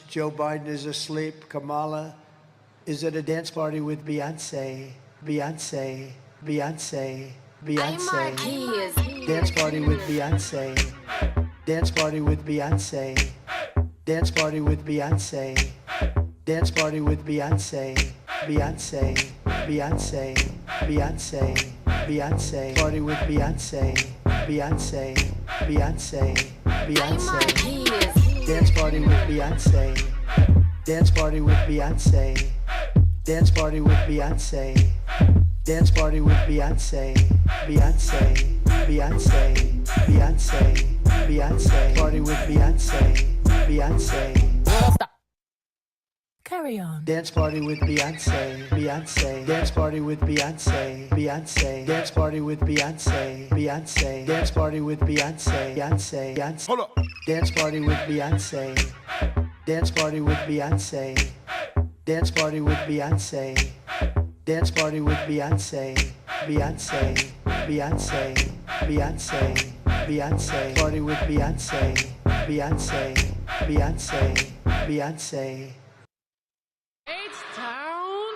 Joe Biden is asleep. Kamala is at a dance party with Beyonce. Beyonce. Beyonce. Beyonce. Dance party with Beyonce. Dance party with Beyonce. Dance party with Beyonce. Dance party with Beyonce. Beyonce. Beyonce. Beyonce. Beyonce. Party with Beyonce. Beyonce. Beyonce. Beyonce. Dance party with Beyonce. Dance party with Beyonce. Dance party with Beyonce. Dance party with Beyonce. Beyonce. Beyonce. Beyonce. Beyonce. Party with Beyonce. Beyonce. Stop. Carry on. Dance party with Beyonce. Beyonce. Dance party with Beyonce. Beyonce. Dance party with Beyonce. Beyonce. Dance party with Beyonce. Beyonce. Beyonce. Hold up. Dance party with Beyonce. Dance party with Beyonce. Dance party with Beyonce. Dance party with Beyonce. Beyonce. Beyonce. Beyonce. Beyonce. Party with Beyonce. Beyonce. Beyonce. Beyonce. H-Town.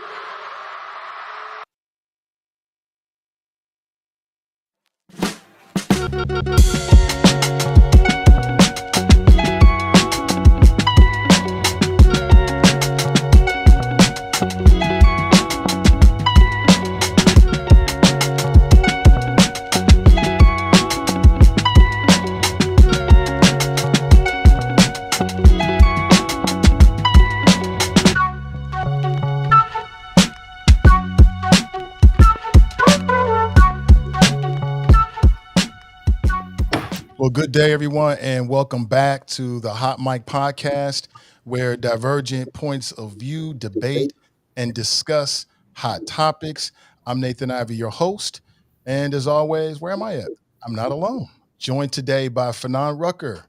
Well, good day, everyone, and welcome back to the Hot Mic Podcast, where divergent points of view debate and discuss hot topics. I'm Nathan Ivey, your host, and as always, where am I at? I'm not alone. Joined today by Fanon Rucker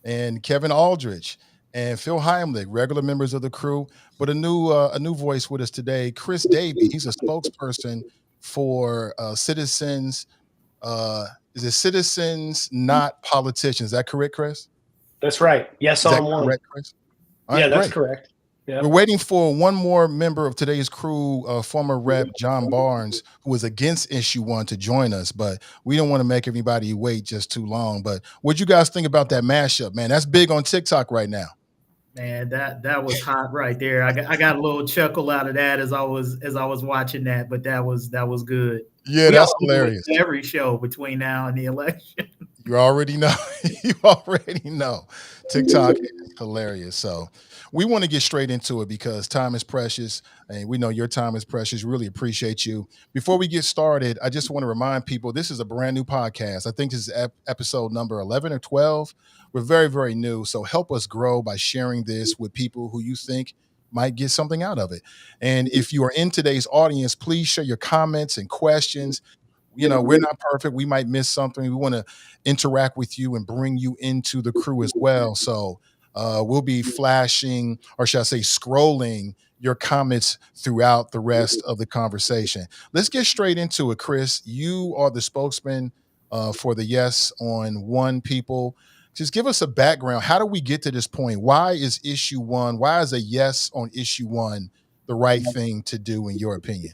and Kevin Aldridge and Phil Hemlich, regular members of the crew, but a new voice with us today, Chris Davey. He's a spokesperson for Citizens. Is it Citizens, Not Politicians? Is that correct, Chris? That's right. Yes, Is that on one. correct, Chris? All right, Yeah, that's great. correct. Yeah. We're waiting for one more member of today's crew, former Rep. John Barnes, who is against Issue 1, to join us, but we don't want to make everybody wait just too long. But what'd you guys think about that mashup, man? That's big on TikTok right now. Man, that was hot right there. I got a little chuckle out of that as I was watching that, but that was good. Yeah, that's hilarious. Every show between now and the election. You already know. You already know. TikTok is hilarious. So we want to get straight into it because time is precious, and we know your time is precious. Really appreciate you. Before we get started, I just want to remind people this is a brand new podcast. I think this is episode number 11 or 12. We're very, very new. So help us grow by sharing this with people who you think might get something out of it. And if you are in today's audience, please share your comments and questions. You know, we're not perfect. We might miss something. We want to interact with you and bring you into the crew as well. So we'll be flashing, or should I say scrolling, your comments throughout the rest of the conversation. Let's get straight into it, Chris. You are the spokesman for the Yes on One people. Just give us a background. How do we get to this point? Why is Issue 1, why is a yes on Issue 1 the right thing to do, in your opinion?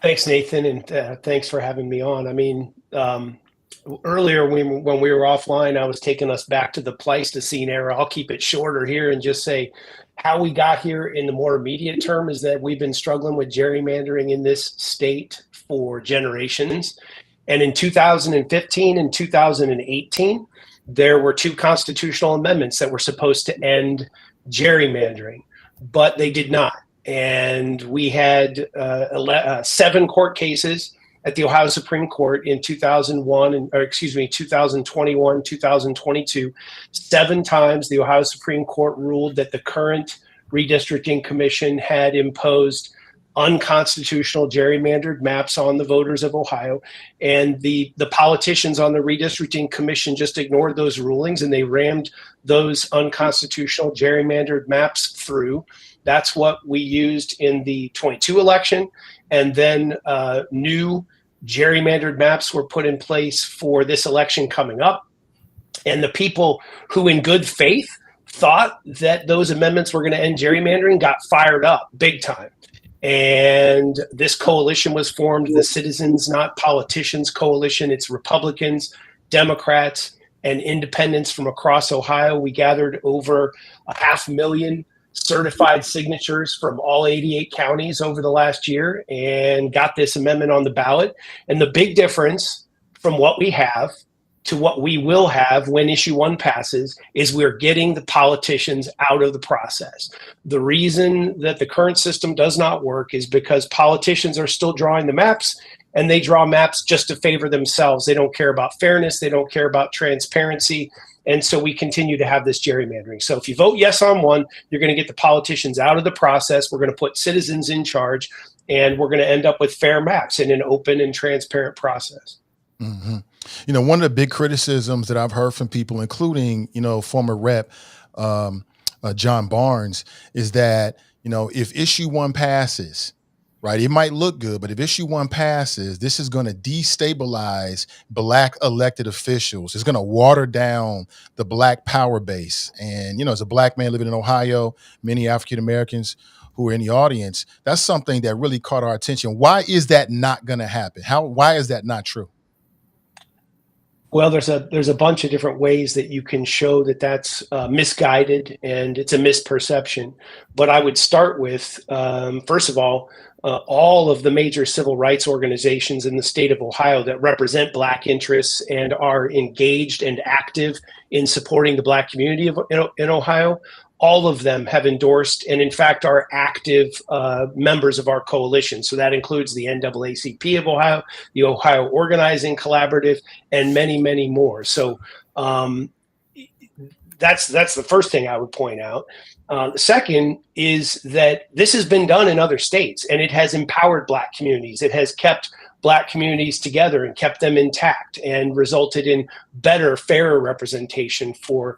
Thanks, Nathan, and thanks for having me on. I mean, earlier when we were offline, I was taking us back to the Pleistocene era. I'll keep it shorter here and just say how we got here in the more immediate term is that we've been struggling with gerrymandering in this state for generations. And in 2015 and 2018, there were two constitutional amendments that were supposed to end gerrymandering, but they did not. And we had 7 court cases at the Ohio Supreme Court in 2021, 2022. 7 times the Ohio Supreme Court ruled that the current redistricting commission had imposed unconstitutional gerrymandered maps on the voters of Ohio, and the politicians on the redistricting commission just ignored those rulings and they rammed those unconstitutional gerrymandered maps through. That's what we used in the 22 election, and then new gerrymandered maps were put in place for this election coming up. And the people who in good faith thought that those amendments were going to end gerrymandering got fired up big time. And this coalition was formed, the Citizens Not Politicians Coalition. It's Republicans, Democrats, and independents from across Ohio. We gathered over 500,000 certified signatures from all 88 counties over the last year and got this amendment on the ballot. And the big difference from what we have to what we will have when issue 1 passes is we're getting the politicians out of the process. The reason that the current system does not work is because politicians are still drawing the maps, and they draw maps just to favor themselves. They don't care about fairness. They don't care about transparency. And so we continue to have this gerrymandering. So if you vote yes on one, you're going to get the politicians out of the process. We're going to put citizens in charge, and we're going to end up with fair maps in an open and transparent process. Mm-hmm. You know, one of the big criticisms that I've heard from people, including, you know, former rep John Barnes, is that, you know, if issue 1 passes, right, it might look good, but if issue 1 passes, this is going to destabilize Black elected officials. It's going to water down the Black power base. And, you know, as a Black man living in Ohio, many African Americans who are in the audience, that's something that really caught our attention. Why is that not going to happen? Why is that not true? Well, there's a bunch of different ways that you can show that that's misguided and it's a misperception. But I would start with, first of all of the major civil rights organizations in the state of Ohio that represent Black interests and are engaged and active in supporting the Black community in Ohio. All of them have endorsed and, in fact, are active members of our coalition. So that includes the NAACP of Ohio, the Ohio Organizing Collaborative, and many, many more. So that's the first thing I would point out. The second is that this has been done in other states, and it has empowered Black communities. It has kept Black communities together and kept them intact and resulted in better, fairer representation for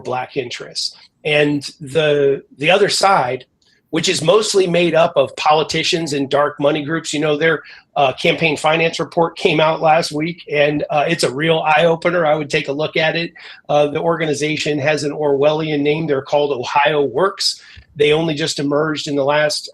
Black interests. And the other side, which is mostly made up of politicians and dark money groups, you know, their campaign finance report came out last week, and it's a real eye-opener. I would take a look at it. The organization has an Orwellian name. They're called Ohio Works. They only just emerged in the last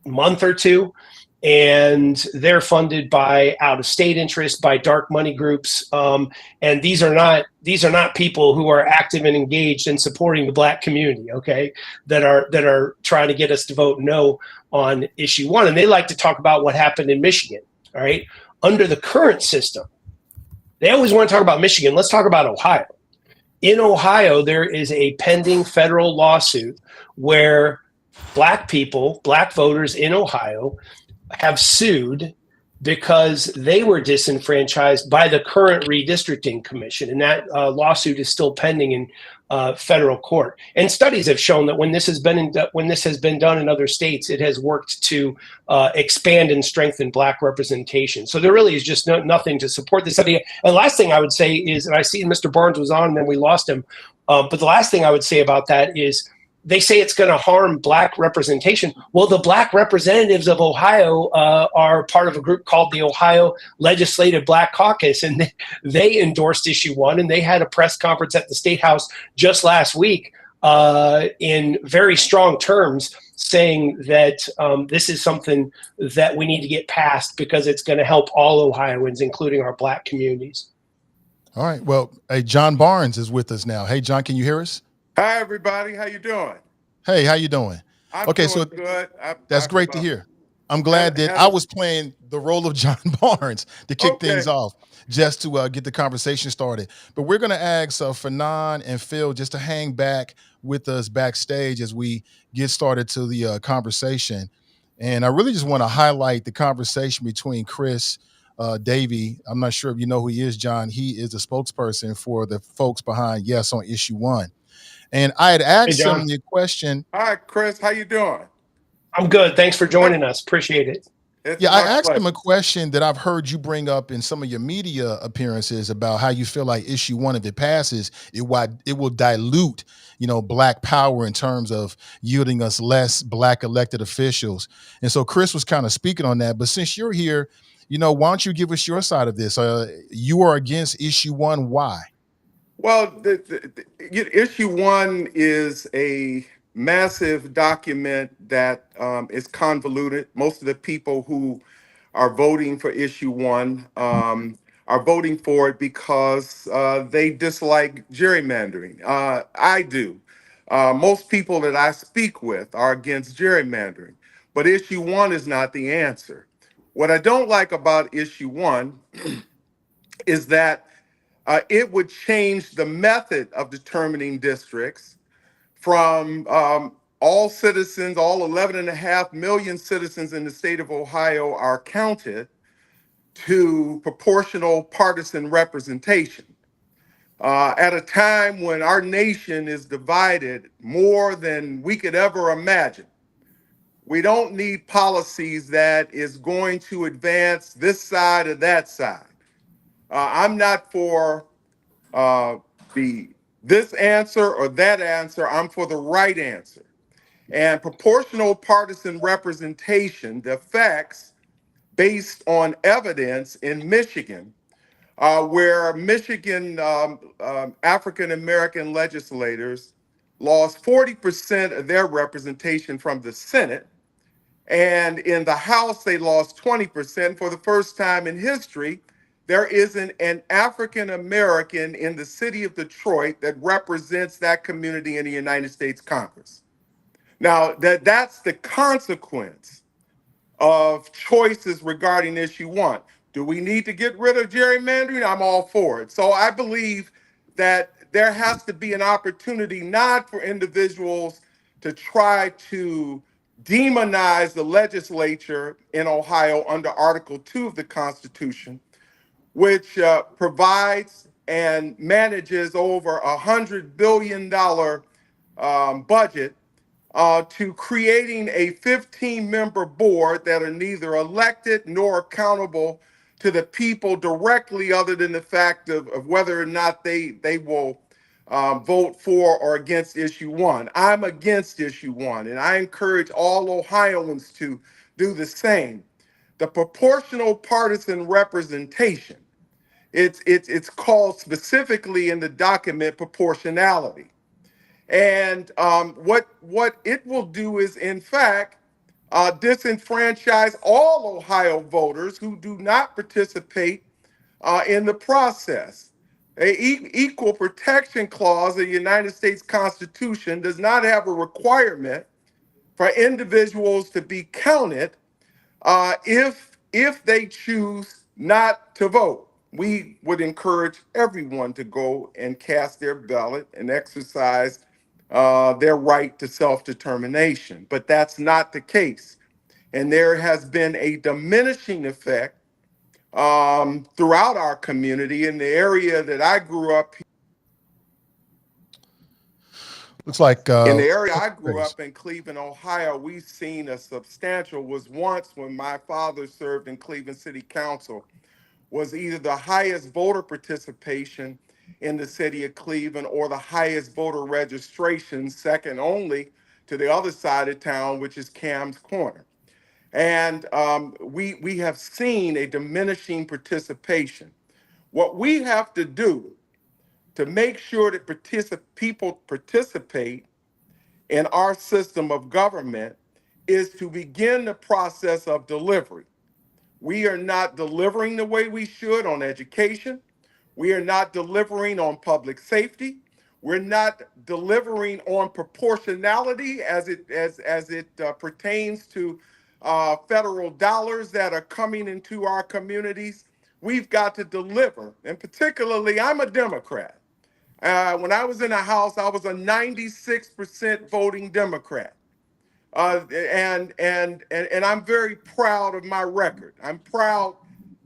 month or two. And they're funded by out-of-state interests, by dark money groups, and these are not people who are active and engaged in supporting the Black community. Okay, that are trying to get us to vote no on issue 1, and they like to talk about what happened in Michigan. All right, under the current system, they always want to talk about Michigan. Let's talk about Ohio. In Ohio, there is a pending federal lawsuit where Black people, Black voters in Ohio, have sued because they were disenfranchised by the current redistricting commission, and that lawsuit is still pending in federal court. And studies have shown that when this has been done in other states, it has worked to expand and strengthen Black representation. So there really is just nothing to support this idea. And the last thing I would say is, and I see Mr. Barnes was on, and then we lost him. But the last thing I would say about that is, they say it's going to harm Black representation. Well, the Black representatives of Ohio are part of a group called the Ohio Legislative Black Caucus, and they endorsed issue 1, and they had a press conference at the State House just last week in very strong terms, saying that this is something that we need to get passed because it's going to help all Ohioans, including our Black communities. All right. Well, hey, John Barnes is with us now. Hey, John, can you hear us? Hi, everybody. How you doing? Hey, how you doing? I'm okay, doing so good. that's great to hear. I'm glad that I was playing the role of John Barnes to kick things off, just to get the conversation started. But we're going to ask Fanon and Phil just to hang back with us backstage as we get started to the conversation. And I really just want to highlight the conversation between Chris Davey. I'm not sure if you know who he is, John. He is the spokesperson for the folks behind Yes on issue 1. And I had asked him the question. Hi, Chris. How you doing? I'm good. Thanks for joining us. Appreciate it. I asked him a question that I've heard you bring up in some of your media appearances about how you feel like issue 1, if it passes, it will dilute, you know, Black power in terms of yielding us less Black elected officials. And so Chris was kind of speaking on that. But since you're here, you know, why don't you give us your side of this? You are against issue 1. Why? Well, issue one is a massive document that is convoluted. Most of the people who are voting for issue one are voting for it because they dislike gerrymandering. I do. Most people that I speak with are against gerrymandering, but issue one is not the answer. What I don't like about issue one is that it would change the method of determining districts from all citizens, all 11.5 million citizens in the state of Ohio are counted to proportional partisan representation. At a time when our nation is divided more than we could ever imagine, we don't need policies that is going to advance this side or that side. I'm not for uh, the this answer or that answer. I'm for the right answer. And proportional partisan representation, the facts based on evidence in Michigan, where Michigan African American legislators lost 40% of their representation from the Senate. And in the House, they lost 20%. For the first time in history, there isn't an African American in the city of Detroit that represents that community in the United States Congress. Now, that's the consequence of choices regarding issue one. Do we need to get rid of gerrymandering? I'm all for it. So I believe that there has to be an opportunity not for individuals to try to demonize the legislature in Ohio under Article 2 of the Constitution, which provides and manages over $100 billion budget to creating a 15-member board that are neither elected nor accountable to the people directly, other than the fact of whether or not they will vote for or against issue one. I'm against issue one, and I encourage all Ohioans to do the same. The proportional partisan representation, it's called specifically in the document proportionality. And what it will do is, in fact, disenfranchise all Ohio voters who do not participate in the process. Equal protection clause of the United States Constitution does not have a requirement for individuals to be counted if they choose not to vote. We would encourage everyone to go and cast their ballot and exercise their right to self-determination, but that's not the case. And there has been a diminishing effect throughout our community. In the area that I grew up Looks like In the area I grew up in, Cleveland, Ohio, we've seen a substantial, was once when my father served in Cleveland City Council, was either the highest voter participation in the city of Cleveland or the highest voter registration, second only to the other side of town, which is Cam's Corner. And we have seen a diminishing participation. What we have to do to make sure that people participate in our system of government is to begin the process of delivery. We are not delivering the way we should on education. We are not delivering on public safety. We're not delivering on proportionality as it pertains to federal dollars that are coming into our communities. We've got to deliver, and particularly, I'm a Democrat. When I was in the House, I was a 96% voting Democrat. And I'm very proud of my record. I'm proud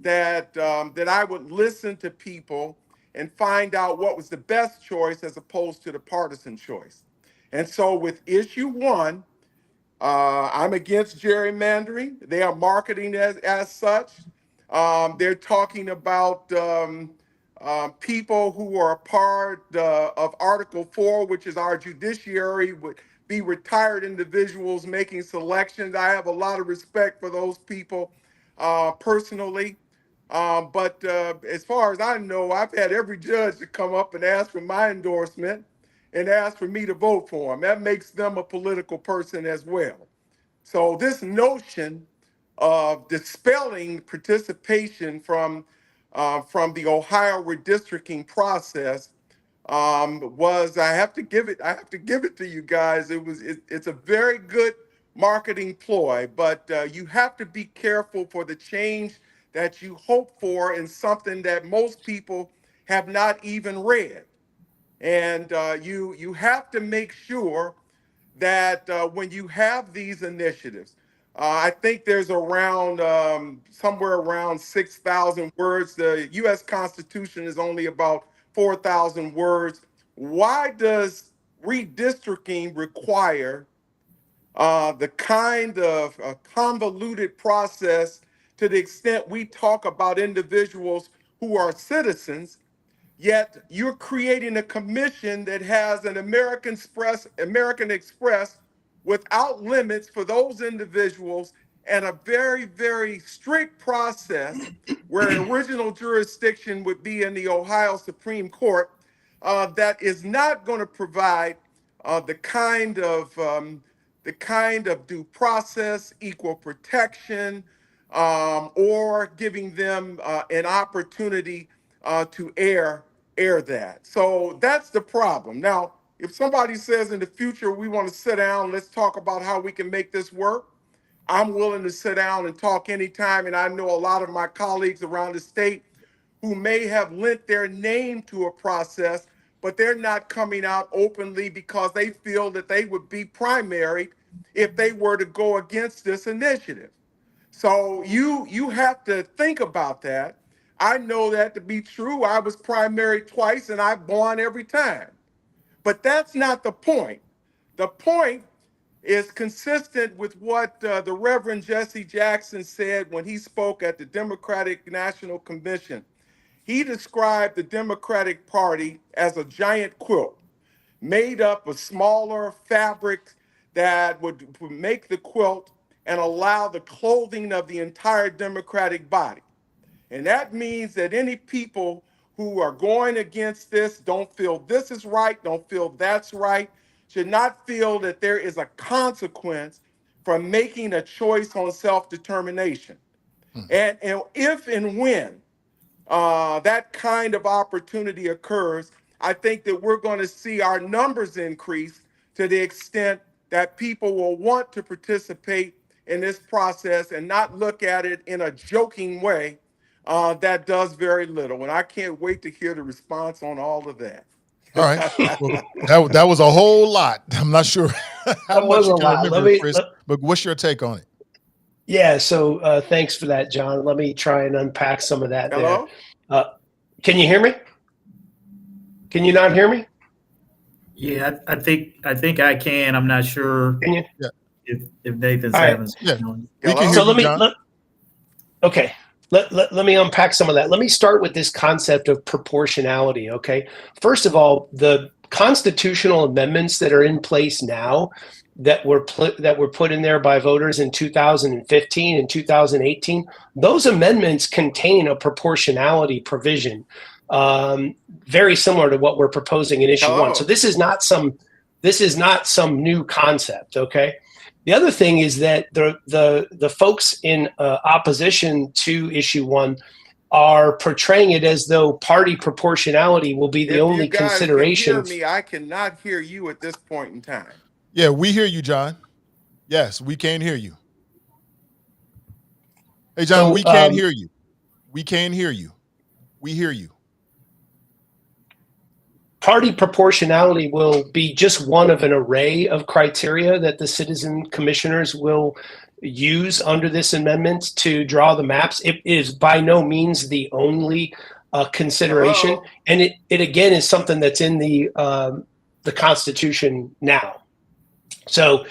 that I would listen to people and find out what was the best choice as opposed to the partisan choice. And so with issue one, I'm against gerrymandering. They are marketing as such. They're talking about people who are a part of Article 4, which is our judiciary, would be retired individuals making selections. I have a lot of respect for those people personally. But as far as I know, I've had every judge to come up and ask for my endorsement and ask for me to vote for them. That makes them a political person as well. So this notion of dispelling participation from the Ohio redistricting process was I have to give it to you guys. It's a very good marketing ploy, but you have to be careful for the change that you hope for in something that most people have not even read. And you have to make sure that when you have these initiatives, I think there's around somewhere around 6,000 words. The U.S. Constitution is only about 4,000 words. Why does redistricting require the kind of convoluted process to the extent we talk about individuals who are citizens? Yet you're creating a commission that has an American Express without limits for those individuals and a very, very strict process where original jurisdiction would be in the Ohio Supreme Court that is not going to provide the kind of due process, equal protection, or giving them an opportunity to air that. So that's the problem. Now, if somebody says in the future we want to sit down, let's talk about how we can make this work, I'm willing to sit down and talk anytime. And I know a lot of my colleagues around the state who may have lent their name to a process, but they're not coming out openly because they feel that they would be primary if they were to go against this initiative. So you have to think about that. I know that to be true. I was primary twice and I won every time. But that's not the point. The point is consistent with what the Reverend Jesse Jackson said when he spoke at the Democratic National Convention. He described the Democratic Party as a giant quilt made up of smaller fabrics that would make the quilt and allow the clothing of the entire Democratic body. And that means that any people who are going against this, don't feel this is right, don't feel that's right, should not feel that there is a consequence from making a choice on self-determination. And if and when that kind of opportunity occurs, I think that we're going to see our numbers increase to the extent that people will want to participate in this process and not look at it in a joking way that does very little. And I can't wait to hear the response on all of that. All right. Well, that was a whole lot. I'm not sure how much you can remember, Chris, but what's your take on it? Yeah, so thanks for that, John. Let me try and unpack some of that. Hello? There. Can you hear me? Can you not hear me? Yeah, I think I can. I'm not sure Can you? if Nathan's All right. having Yeah. some. We can hear So you, John. let me unpack some of that. Let me start with this concept of proportionality. Okay. First of all, the constitutional amendments that are in place now that were put in there by voters in 2015 and 2018, those amendments contain a proportionality provision, very similar to what we're proposing in issue one. So this is not some new concept. Okay. The other thing is that the folks in opposition to issue one are portraying it as though party proportionality will be the only consideration. Can hear me, I cannot hear you at this point in time. Yeah, we hear you, John. Yes, we can hear you. Hey, John, So, we can hear you. We can hear you. We hear you. Party proportionality will be just one of an array of criteria that the citizen commissioners will use under this amendment to draw the maps. It is by no means the only consideration. Hello? And it again is something that's in the Constitution now. So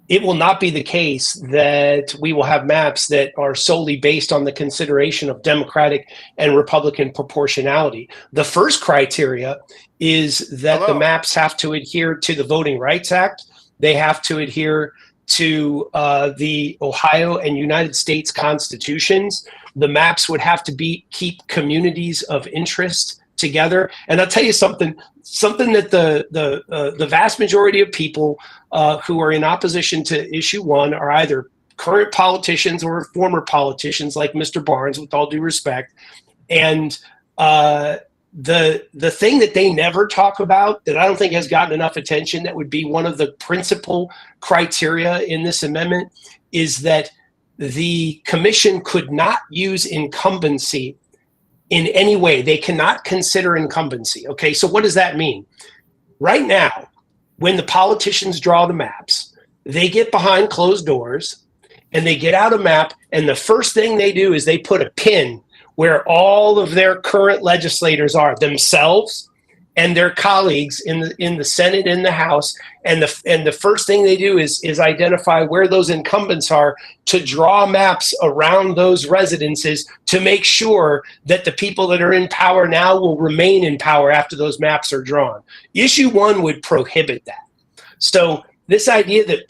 it will not be the case that we will have maps that are solely based on the consideration of Democratic and Republican proportionality. The first criteria is that the maps have to adhere to the Voting Rights Act. They have to adhere to the Ohio and United States constitutions, the maps would have to keep communities of interest together. And I'll tell you something that the vast majority of people who are in opposition to issue 1 are either current politicians or former politicians, like Mr. Barnes, with all due respect. And the thing that they never talk about, that I don't think has gotten enough attention, that would be one of the principal criteria in this amendment, is that the commission could not use incumbency in any way. They cannot consider incumbency. Okay, so what does that mean? Right now, when the politicians draw the maps, they get behind closed doors and they get out a map, and the first thing they do is they put a pin where all of their current legislators are, themselves and their colleagues in the Senate and the House, and the first thing they do is identify where those incumbents are to draw maps around those residences to make sure that the people that are in power now will remain in power after those maps are drawn. Issue 1 would prohibit that. So this idea that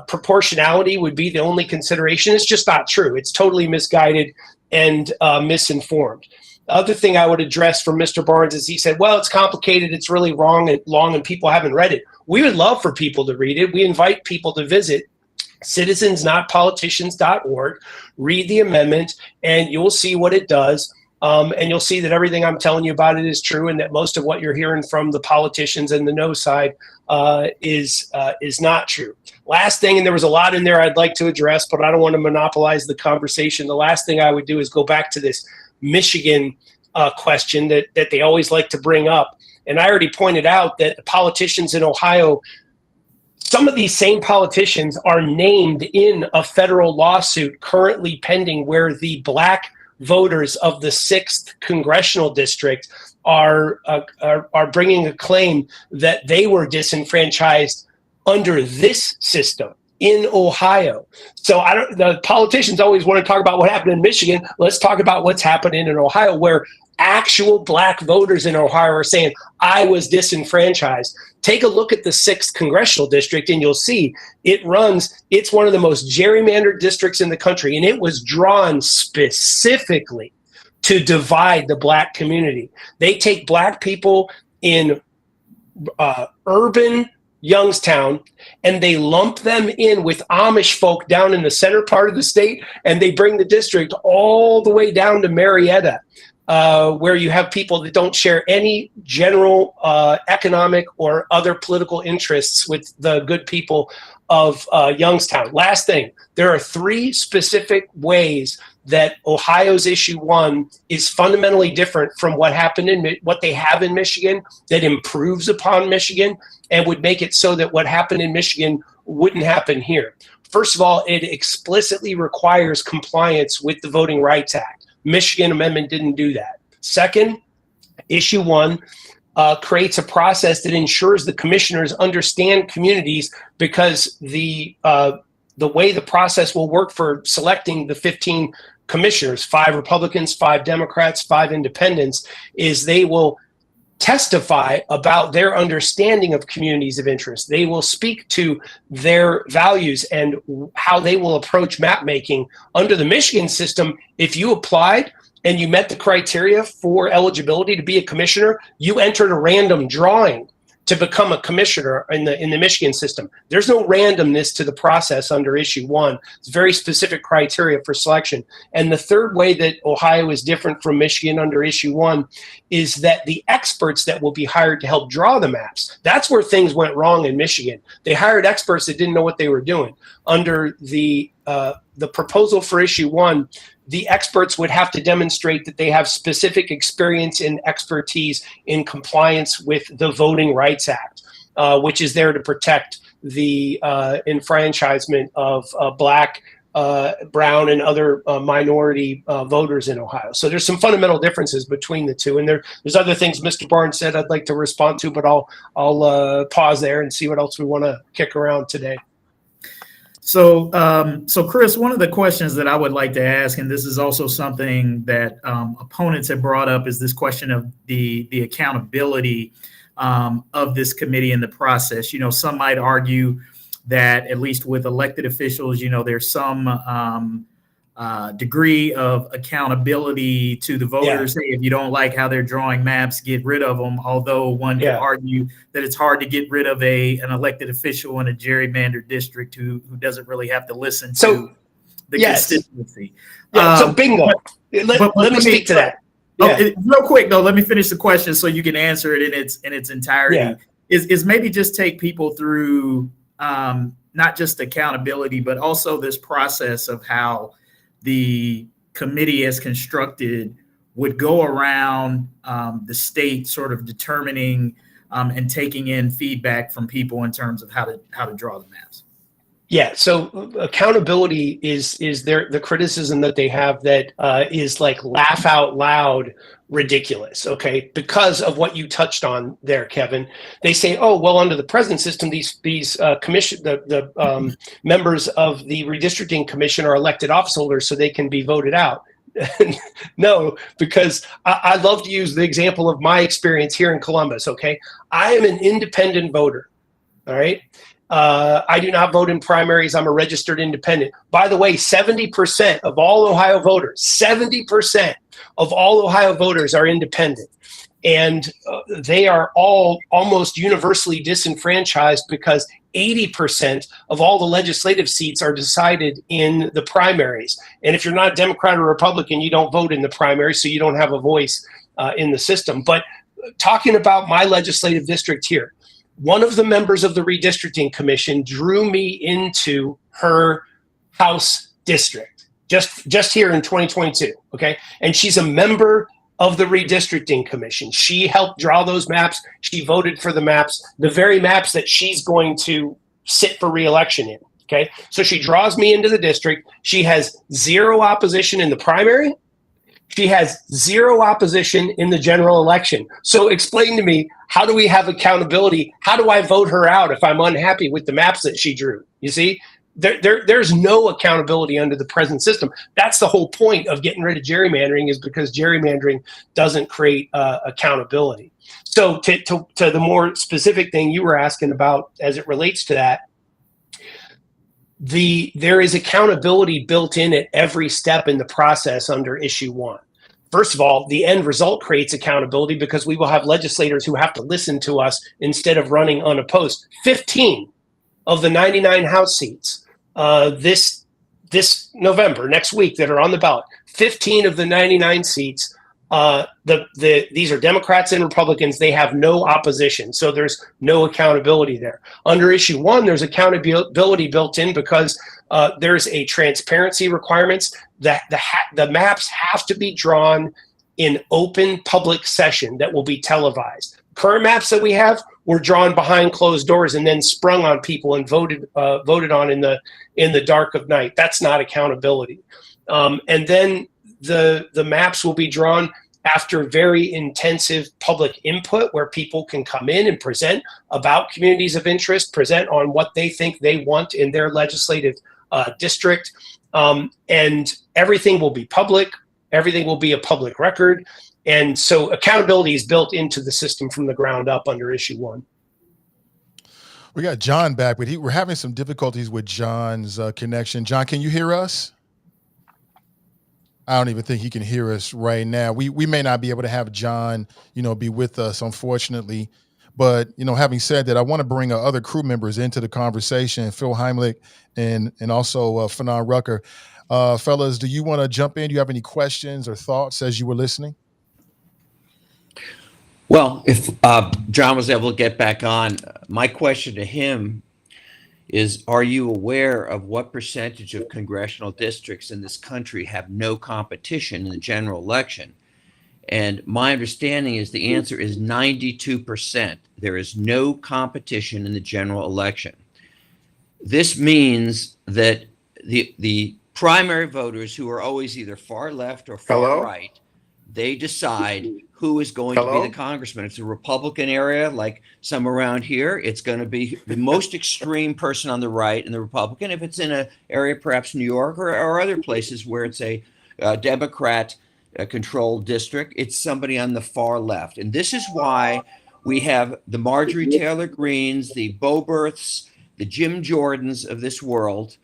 proportionality would be the only consideration is just not true. It's totally misguided and misinformed. The other thing I would address from Mr. Barnes is he said, well, it's complicated, it's really wrong and long, and people haven't read it. We would love for people to read it. We invite people to visit citizensnotpoliticians.org, read the amendment, and you'll see what it does. And you'll see that everything I'm telling you about it is true, and that most of what you're hearing from the politicians and the no side is not true. Last thing, and there was a lot in there I'd like to address, but I don't want to monopolize the conversation. The last thing I would do is go back to this Michigan question that they always like to bring up. And I already pointed out that the politicians in Ohio, some of these same politicians are named in a federal lawsuit currently pending, where the black voters of the 6th congressional district are bringing a claim that they were disenfranchised under this system in Ohio. So the politicians always want to talk about what happened in Michigan. Let's talk about what's happening in Ohio, where actual black voters in Ohio are saying, I was disenfranchised. Take a look at the 6th congressional district and you'll see it's one of the most gerrymandered districts in the country, and it was drawn specifically to divide the black community. They take black people in urban Youngstown and they lump them in with Amish folk down in the center part of the state, and they bring the district all the way down to Marietta, where you have people that don't share any general economic or other political interests with the good people of Youngstown. Last thing, there are 3 specific ways that Ohio's issue 1 is fundamentally different from what happened in what they have in Michigan, that improves upon Michigan and would make it so that what happened in Michigan wouldn't happen here. First of all, it explicitly requires compliance with the Voting Rights Act. Michigan amendment didn't do that. Second, issue 1 creates a process that ensures the commissioners understand communities, because the way the process will work for selecting the 15 commissioners, 5 Republicans, 5 Democrats, 5 independents, is they will testify about their understanding of communities of interest. They will speak to their values and how they will approach map making. Under the Michigan system, if you applied and you met the criteria for eligibility to be a commissioner, you entered a random drawing to become a commissioner in the Michigan system. There's no randomness to the process under issue 1. It's very specific criteria for selection. And the third way that Ohio is different from Michigan under issue 1 is that the experts that will be hired to help draw the maps, that's where things went wrong in Michigan. They hired experts that didn't know what they were doing. Under the proposal for issue 1, the experts would have to demonstrate that they have specific experience and expertise in compliance with the Voting Rights Act, which is there to protect the enfranchisement of black, brown, and other minority voters in Ohio. So there's some fundamental differences between the two. And there's other things Mr. Barnes said I'd like to respond to, but I'll pause there and see what else we want to kick around today. So Chris, one of the questions that I would like to ask, and this is also something that opponents have brought up, is this question of the accountability of this committee in the process. You know, some might argue that at least with elected officials, there's some degree of accountability to the voters. Hey, if you don't like how they're drawing maps, get rid of them. Although one could argue that it's hard to get rid of an elected official in a gerrymandered district who doesn't really have to listen to the constituency. So bingo. Let me speak to that. Real quick though, let me finish the question so you can answer it in its entirety. Is maybe just take people through not just accountability, but also this process of how the committee as constructed would go around the state sort of determining and taking in feedback from people in terms of how to draw the maps. Yeah, so accountability is the criticism that they have that is like laugh out loud ridiculous, okay? Because of what you touched on there, Kevin. They say, oh, well, under the present system, these commission the members of the redistricting commission are elected office holders, so they can be voted out. No, because I love to use the example of my experience here in Columbus, okay? I am an independent voter, all right? I do not vote in primaries. I'm a registered independent. By the way, 70% of all Ohio voters, 70% of all Ohio voters are independent. And they are all almost universally disenfranchised because 80% of all the legislative seats are decided in the primaries. And if you're not Democrat or Republican, you don't vote in the primary, so you don't have a voice in the system. But talking about my legislative district here, one of the members of the redistricting commission drew me into her House district just here in 2022. Okay. And she's a member of the redistricting commission. She helped draw those maps. She voted for the maps, the very maps that she's going to sit for re-election in. Okay. So she draws me into the district. She has zero opposition in the primary. She has zero opposition in the general election. So explain to me, how do we have accountability? How do I vote her out if I'm unhappy with the maps that she drew? You see, there's no accountability under the present system. That's the whole point of getting rid of gerrymandering, is because gerrymandering doesn't create accountability. So to the more specific thing you were asking about as it relates to that, there is accountability built in at every step in the process under issue 1. First of all, the end result creates accountability because we will have legislators who have to listen to us instead of running unopposed. 15 of the 99 House seats this November, next week, that are on the ballot, 15 of the 99 seats, these are Democrats and Republicans. They have no opposition, so there's no accountability there. Under issue 1, there's accountability built in because there's a transparency requirements that the maps have to be drawn in open public session that will be televised. Current maps that we have were drawn behind closed doors and then sprung on people and voted on in the dark of night. That's not accountability. And then the maps will be drawn after very intensive public input, where people can come in and present about communities of interest, present on what they think they want in their legislative district. And everything will be public. Everything will be a public record. And so accountability is built into the system from the ground up under issue 1. We got John back, but we're having some difficulties with John's connection. John, can you hear us? I don't even think he can hear us right now. We may not be able to have John, be with us, unfortunately. But, having said that, I want to bring other crew members into the conversation, Phil Hemlich and also Fanon Rucker. Fellas, do you want to jump in? Do you have any questions or thoughts as you were listening? Well, if John was able to get back on, my question to him is, are you aware of what percentage of congressional districts in this country have no competition in the general election? And my understanding is the answer is 92%. There is no competition in the general election. This means that the primary voters, who are always either far left or far right, they decide who is going to be the congressman. If it's a Republican area, like some around here, it's going to be the most extreme person on the right and the Republican. If it's in an area, perhaps New York or other places where it's a Democrat controlled district, it's somebody on the far left. And this is why we have the Marjorie Taylor Greenes, the Boberts, the Jim Jordans of this world,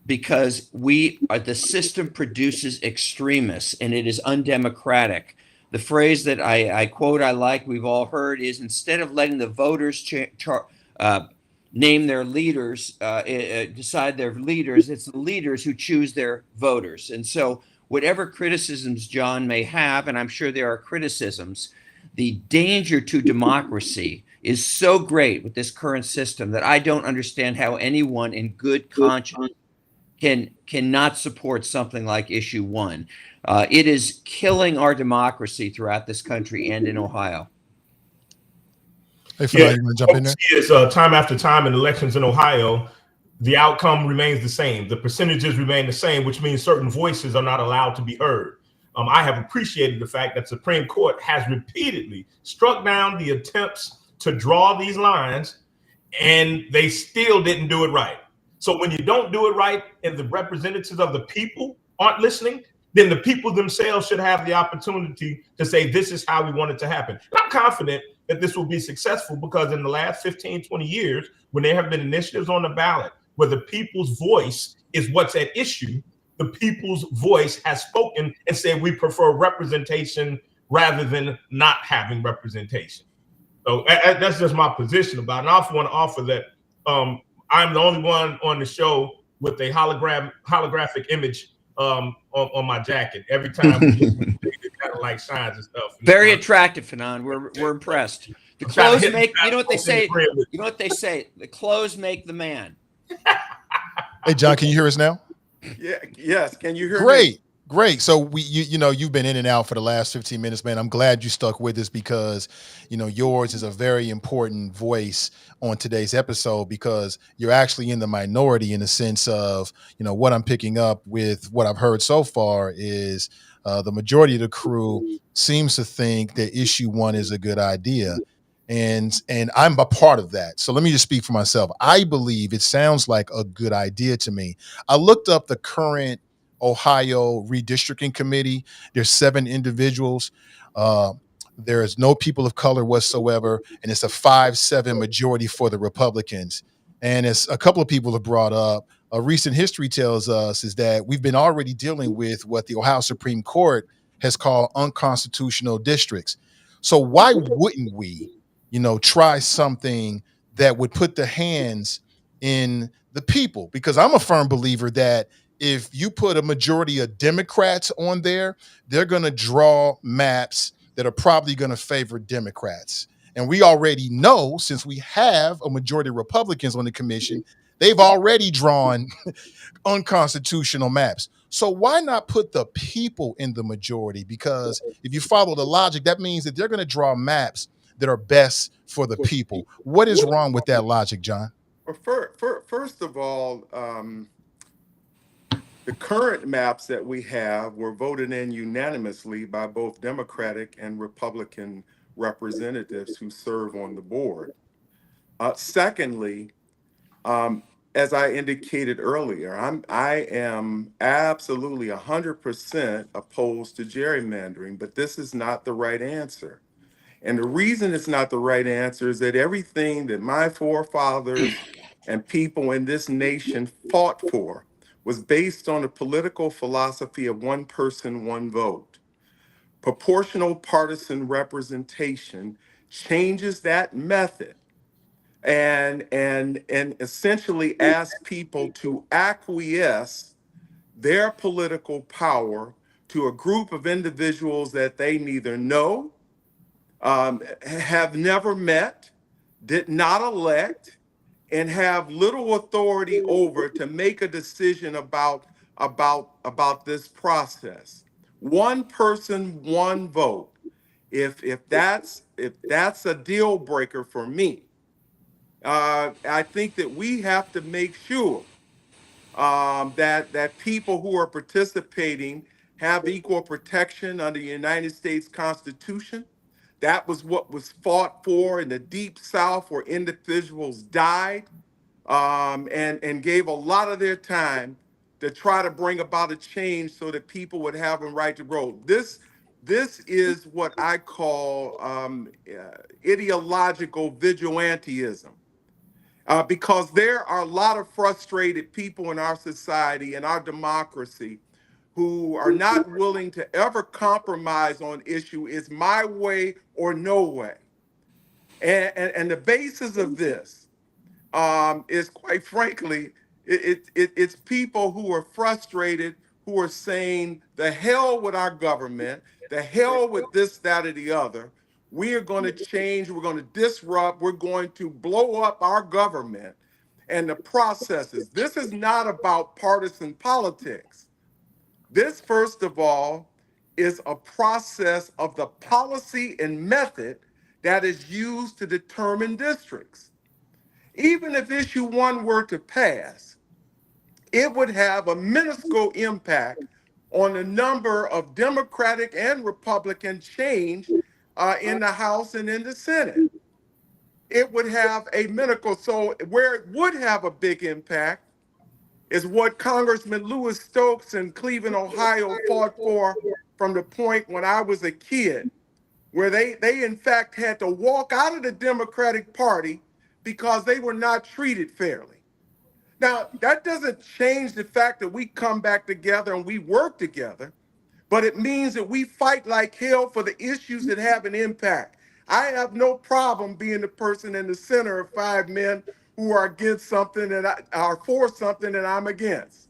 because the system produces extremists and it is undemocratic. The phrase that I quote, I like, we've all heard, is instead of letting the voters name their leaders, decide their leaders, it's the leaders who choose their voters. And so whatever criticisms John may have, and I'm sure there are criticisms, the danger to democracy is so great with this current system that I don't understand how anyone in good conscience cannot support something like issue 1. It is killing our democracy throughout this country and in Ohio. Hey, Fanon, you want to jump in there? Yes, time after time in elections in Ohio, the outcome remains the same. The percentages remain the same, which means certain voices are not allowed to be heard. I have appreciated the fact that Supreme Court has repeatedly struck down the attempts to draw these lines, and they still didn't do it right. So when you don't do it right and the representatives of the people aren't listening, then the people themselves should have the opportunity to say, this is how we want it to happen. And I'm confident that this will be successful because in the last 15, 20 years, when there have been initiatives on the ballot where the people's voice is what's at issue, the people's voice has spoken and said we prefer representation rather than not having representation. So that's just my position about it. And I also want to offer that I'm the only one on the show with a holographic image on my jacket. Every time we it kind of like shines and stuff. Very attractive, Fanon. We're impressed. The clothes make, you know what they say? You know what they say? The clothes make the man. Hey, John, can you hear us now? Yeah, yes. Can you hear me? Great. Great. So you've been in and out for the last 15 minutes, man. I'm glad you stuck with us because, yours is a very important voice on today's episode because you're actually in the minority in the sense of, what I'm picking up with what I've heard so far is the majority of the crew seems to think that issue 1 is a good idea. And I'm a part of that. So let me just speak for myself. I believe it sounds like a good idea to me. I looked up the current Ohio redistricting committee. There's 7 individuals. There is no people of color whatsoever, and it's a 5-7 majority for the Republicans. And as a couple of people have brought up, a recent history tells us is that we've been already dealing with what the Ohio Supreme Court has called unconstitutional districts. So why wouldn't we, try something that would put the hands in the people? Because I'm a firm believer that if you put a majority of Democrats on there, they're going to draw maps that are probably going to favor Democrats. And we already know, since we have a majority of Republicans on the commission, they've already drawn unconstitutional maps. So why not put the people in the majority? Because if you follow the logic, that means that they're going to draw maps that are best for the people. What is wrong with that logic, John? Well, first of all, the current maps that we have were voted in unanimously by both Democratic and Republican representatives who serve on the board. Secondly, as I indicated earlier, I am absolutely 100% opposed to gerrymandering, but this is not the right answer. And the reason it's not the right answer is that everything that my forefathers and people in this nation fought for was based on a political philosophy of one person, one vote. Proportional partisan representation changes that method and essentially asks people to acquiesce their political power to a group of individuals that they neither know, have never met, did not elect, and have little authority over to make a decision about this process. One person, one vote. If that's a deal breaker for me, I think that we have to make sure that people who are participating have equal protection under the United States Constitution. That was what was fought for in the Deep South, where individuals died and gave a lot of their time to try to bring about a change so that people would have a right to vote. This is what I call ideological vigilantism. because there are a lot of frustrated people in our society and our democracy who are not willing to ever compromise on issue is my way or no way. And the basis of this is quite frankly, it's people who are frustrated, who are saying the hell with our government, the hell with this, that, or the other. We are going to change, we're going to disrupt, we're going to blow up our government and the processes. This is not about partisan politics. This, first of all, is a process of the policy and method that is used to determine districts. Even if issue one were to pass, it would have a minuscule impact on the number of Democratic and Republican change in the House and in the Senate. It would have a minuscule. So where it would have a big impact is what Congressman Lewis Stokes in Cleveland, Ohio fought for from the point when I was a kid, where they in fact had to walk out of the Democratic Party because they were not treated fairly. Now, that doesn't change the fact that we come back together and we work together, but it means that we fight like hell for the issues that have an impact. I have no problem being the person in the center of five men who are against something and are for something that I'm against.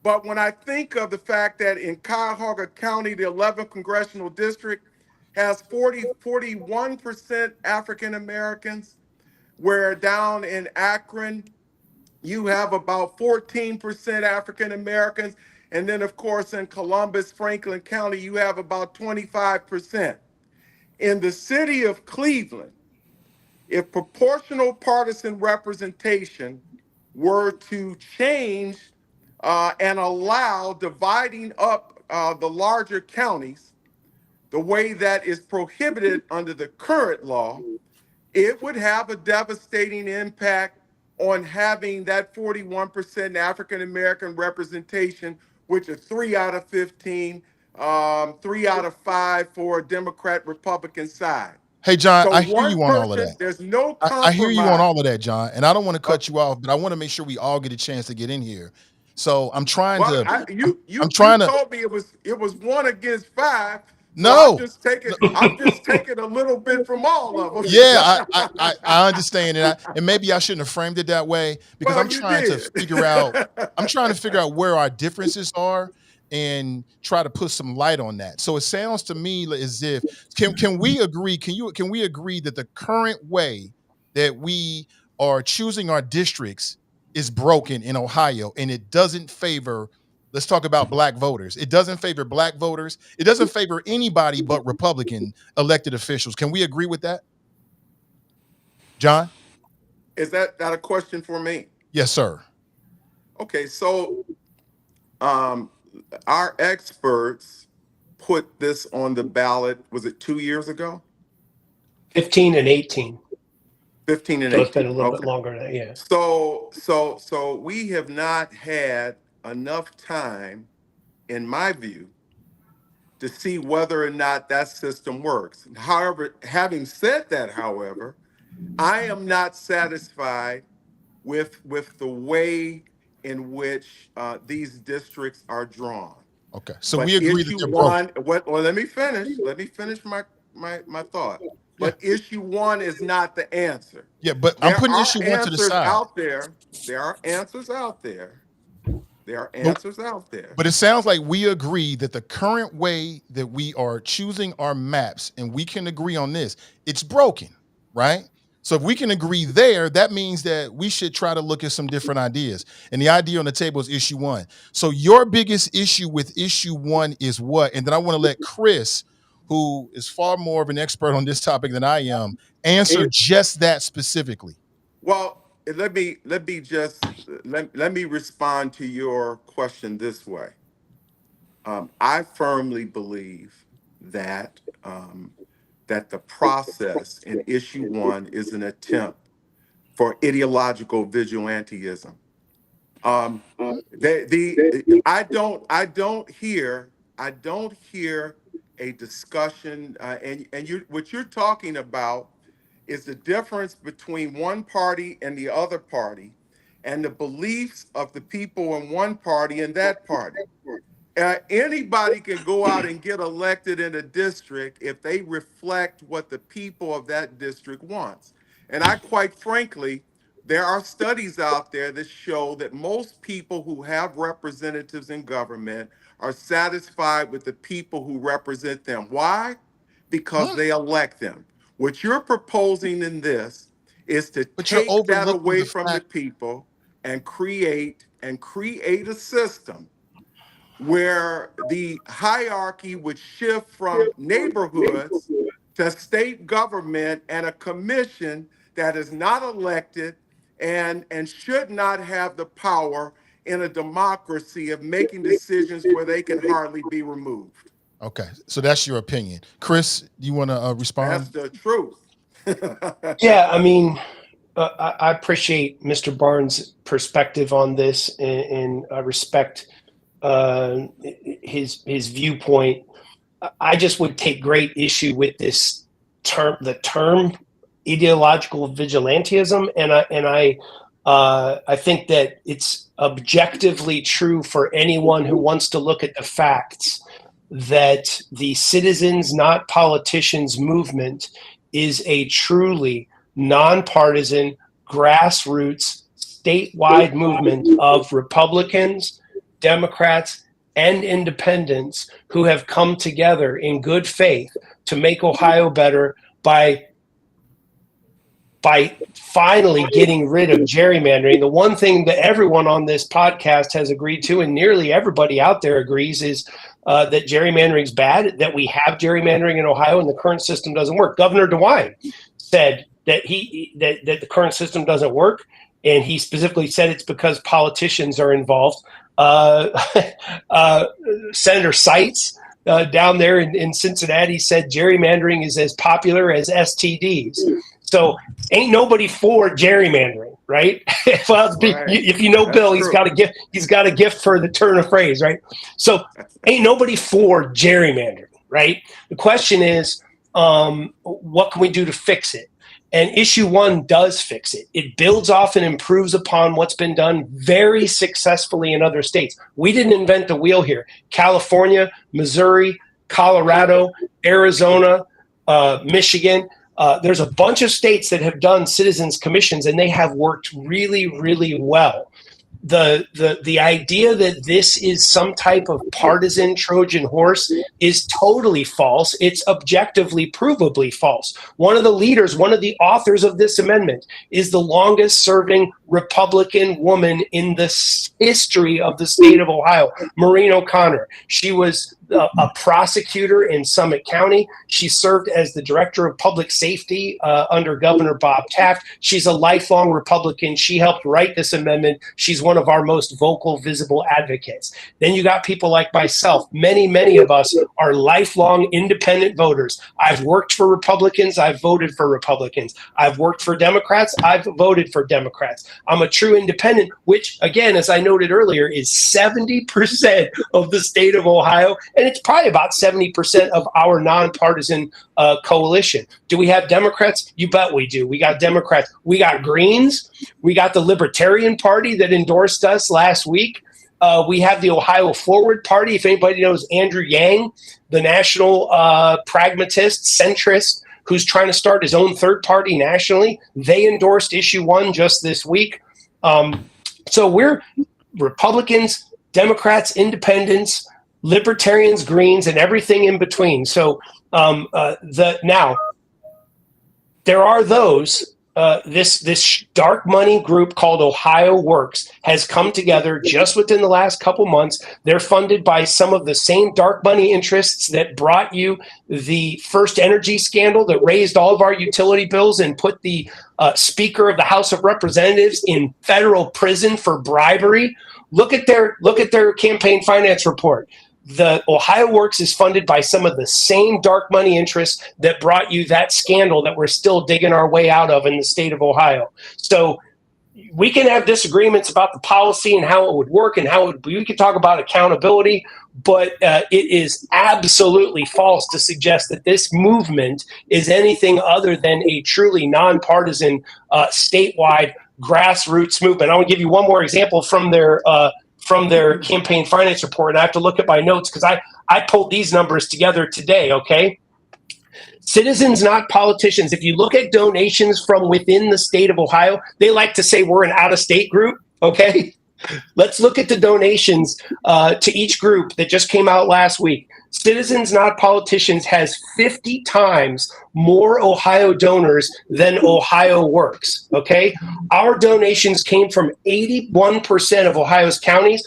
But when I think of the fact that in Cuyahoga County, the 11th congressional district has 41% African Americans, where down in Akron, you have about 14% African Americans. And then, of course, in Columbus, Franklin County, you have about 25%. In the city of Cleveland, if proportional partisan representation were to change and allow dividing up the larger counties the way that is prohibited under the current law, it would have a devastating impact on having that 41% African-American representation, which is 3 out of 15, 3 out of 5 for a Democrat-Republican side. Hey, John, So I hear one you on all of person, that. there's no I hear you on compromise. all of that, John. And I don't want to cut you off, but I want to make sure we all get a chance to get in here. So I'm trying Well, to, you trying to, told me it was 1 against 5. So no. I'm just taking a little bit from all of them. Yeah, I understand it. And maybe I shouldn't have framed it that way because Well, you did. I'm trying to figure out where our differences are and try to put some light on that. So it sounds to me as if can we agree? Can we agree that the current way that we are choosing our districts is broken in Ohio and it doesn't favor, let's talk about black voters. It doesn't favor black voters. It doesn't favor anybody but Republican elected officials. Can we agree with that? John? Is that a question for me? Yes, sir. Okay, so our experts put this on the ballot, was it 2 years ago? 15 and 18. 15 and So 18. it's been a little bit Okay. longer than that, yeah. So we have not had enough time, in my view, to see whether or not that system works. However, having said that, however, I am not satisfied with the way in which these districts are drawn. Okay. So But we agree that issue they're broken. one, well, let me finish. Let me finish my thought. But issue one is not the answer. Yeah, but I'm There putting are issue one to the answers side. out there. There are answers out there. There are answers out there. But it sounds like we agree that the current way that we are choosing our maps, and we can agree on this, it's broken, right? So if we can agree there, that means that we should try to look at some different ideas. And the idea on the table is issue one. So your biggest issue with issue one is what? And then I want to let Chris, who is far more of an expert on this topic than I am, answer just that specifically. Well, let me respond to your question this way. I firmly believe that that the process in issue one is an attempt for ideological vigilantism. I don't hear a discussion, and what you're talking about is the difference between one party and the other party and the beliefs of the people in one party and that party. Anybody can go out and get elected in a district if they reflect what the people of that district wants. And I quite frankly, there are studies out there that show that most people who have representatives in government are satisfied with the people who represent them. Why? Because they elect them. What you're proposing in this is to But you're take that overlooking away the from the fact. people and create a system where the hierarchy would shift from neighborhoods to state government and a commission that is not elected and should not have the power in a democracy of making decisions where they can hardly be removed. Okay, so that's your opinion. Chris, you want to respond? That's the truth. Yeah, I mean, I appreciate Mr. Barnes' perspective on this, and I respect his viewpoint. I just would take great issue with this term, the term ideological vigilantism, and I think that it's objectively true for anyone who wants to look at the facts that the Citizens Not Politicians movement is a truly nonpartisan, grassroots, statewide movement of Republicans, Democrats, and independents who have come together in good faith to make Ohio better by finally getting rid of gerrymandering. The one thing that everyone on this podcast has agreed to, and nearly everybody out there agrees, is that gerrymandering is bad, that we have gerrymandering in Ohio and the current system doesn't work. Governor DeWine said that that the current system doesn't work, and he specifically said it's because politicians are involved. Senator Seitz down there in Cincinnati said gerrymandering is as popular as STDs. So ain't nobody for gerrymandering, right? Well, if you know Bill, he's got a gift for the turn of phrase, right? So ain't nobody for gerrymandering, right? The question is, what can we do to fix it? And issue 1 does fix it. It builds off and improves upon what's been done very successfully in other states. We didn't invent the wheel here. California, Missouri, Colorado, Arizona, Michigan. There's a bunch of states that have done citizens commissions, and they have worked really, really well. The idea that this is some type of partisan Trojan horse is totally false. It's objectively, provably false. One of the leaders, one of the authors of this amendment is the longest serving Republican woman in the history of the state of Ohio, Maureen O'Connor. She was a prosecutor in Summit County. She served as the director of public safety under Governor Bob Taft. She's a lifelong Republican. She helped write this amendment. She's one of our most vocal, visible advocates. Then you got people like myself. Many of us are lifelong independent voters. I've worked for Republicans. I've voted for Republicans. I've worked for Democrats. I've voted for Democrats. I'm a true independent, which, again, as I noted earlier, is 70% of the state of Ohio. And it's probably about 70% of our nonpartisan coalition. Do we have Democrats? You bet we do. We got Democrats. We got Greens. We got the Libertarian Party that endorsed us last week. We have the Ohio Forward Party. If anybody knows Andrew Yang, the national pragmatist, centrist, who's trying to start his own third party nationally, they endorsed issue 1 just this week. So we're Republicans, Democrats, independents, Libertarians, Greens, and everything in between. So now there are those. This dark money group called Ohio Works has come together just within the last couple months. They're funded by some of the same dark money interests that brought you the first energy scandal that raised all of our utility bills and put the Speaker of the House of Representatives in federal prison for bribery. Look at their campaign finance report. The Ohio Works is funded by some of the same dark money interests that brought you that scandal that we're still digging our way out of in the state of Ohio. So we can have disagreements about the policy and how it would work and we can talk about accountability, but it is absolutely false to suggest that this movement is anything other than a truly nonpartisan statewide grassroots movement. I want to give you one more example from their campaign finance report, and I have to look at my notes because I pulled these numbers together today, okay? Citizens, not politicians. If you look at donations from within the state of Ohio, they like to say we're an out-of-state group, okay? Let's look at the donations to each group that just came out last week. Citizens, not politicians has 50 times more Ohio donors than Ohio Works, okay? Our donations came from 81% of Ohio's counties,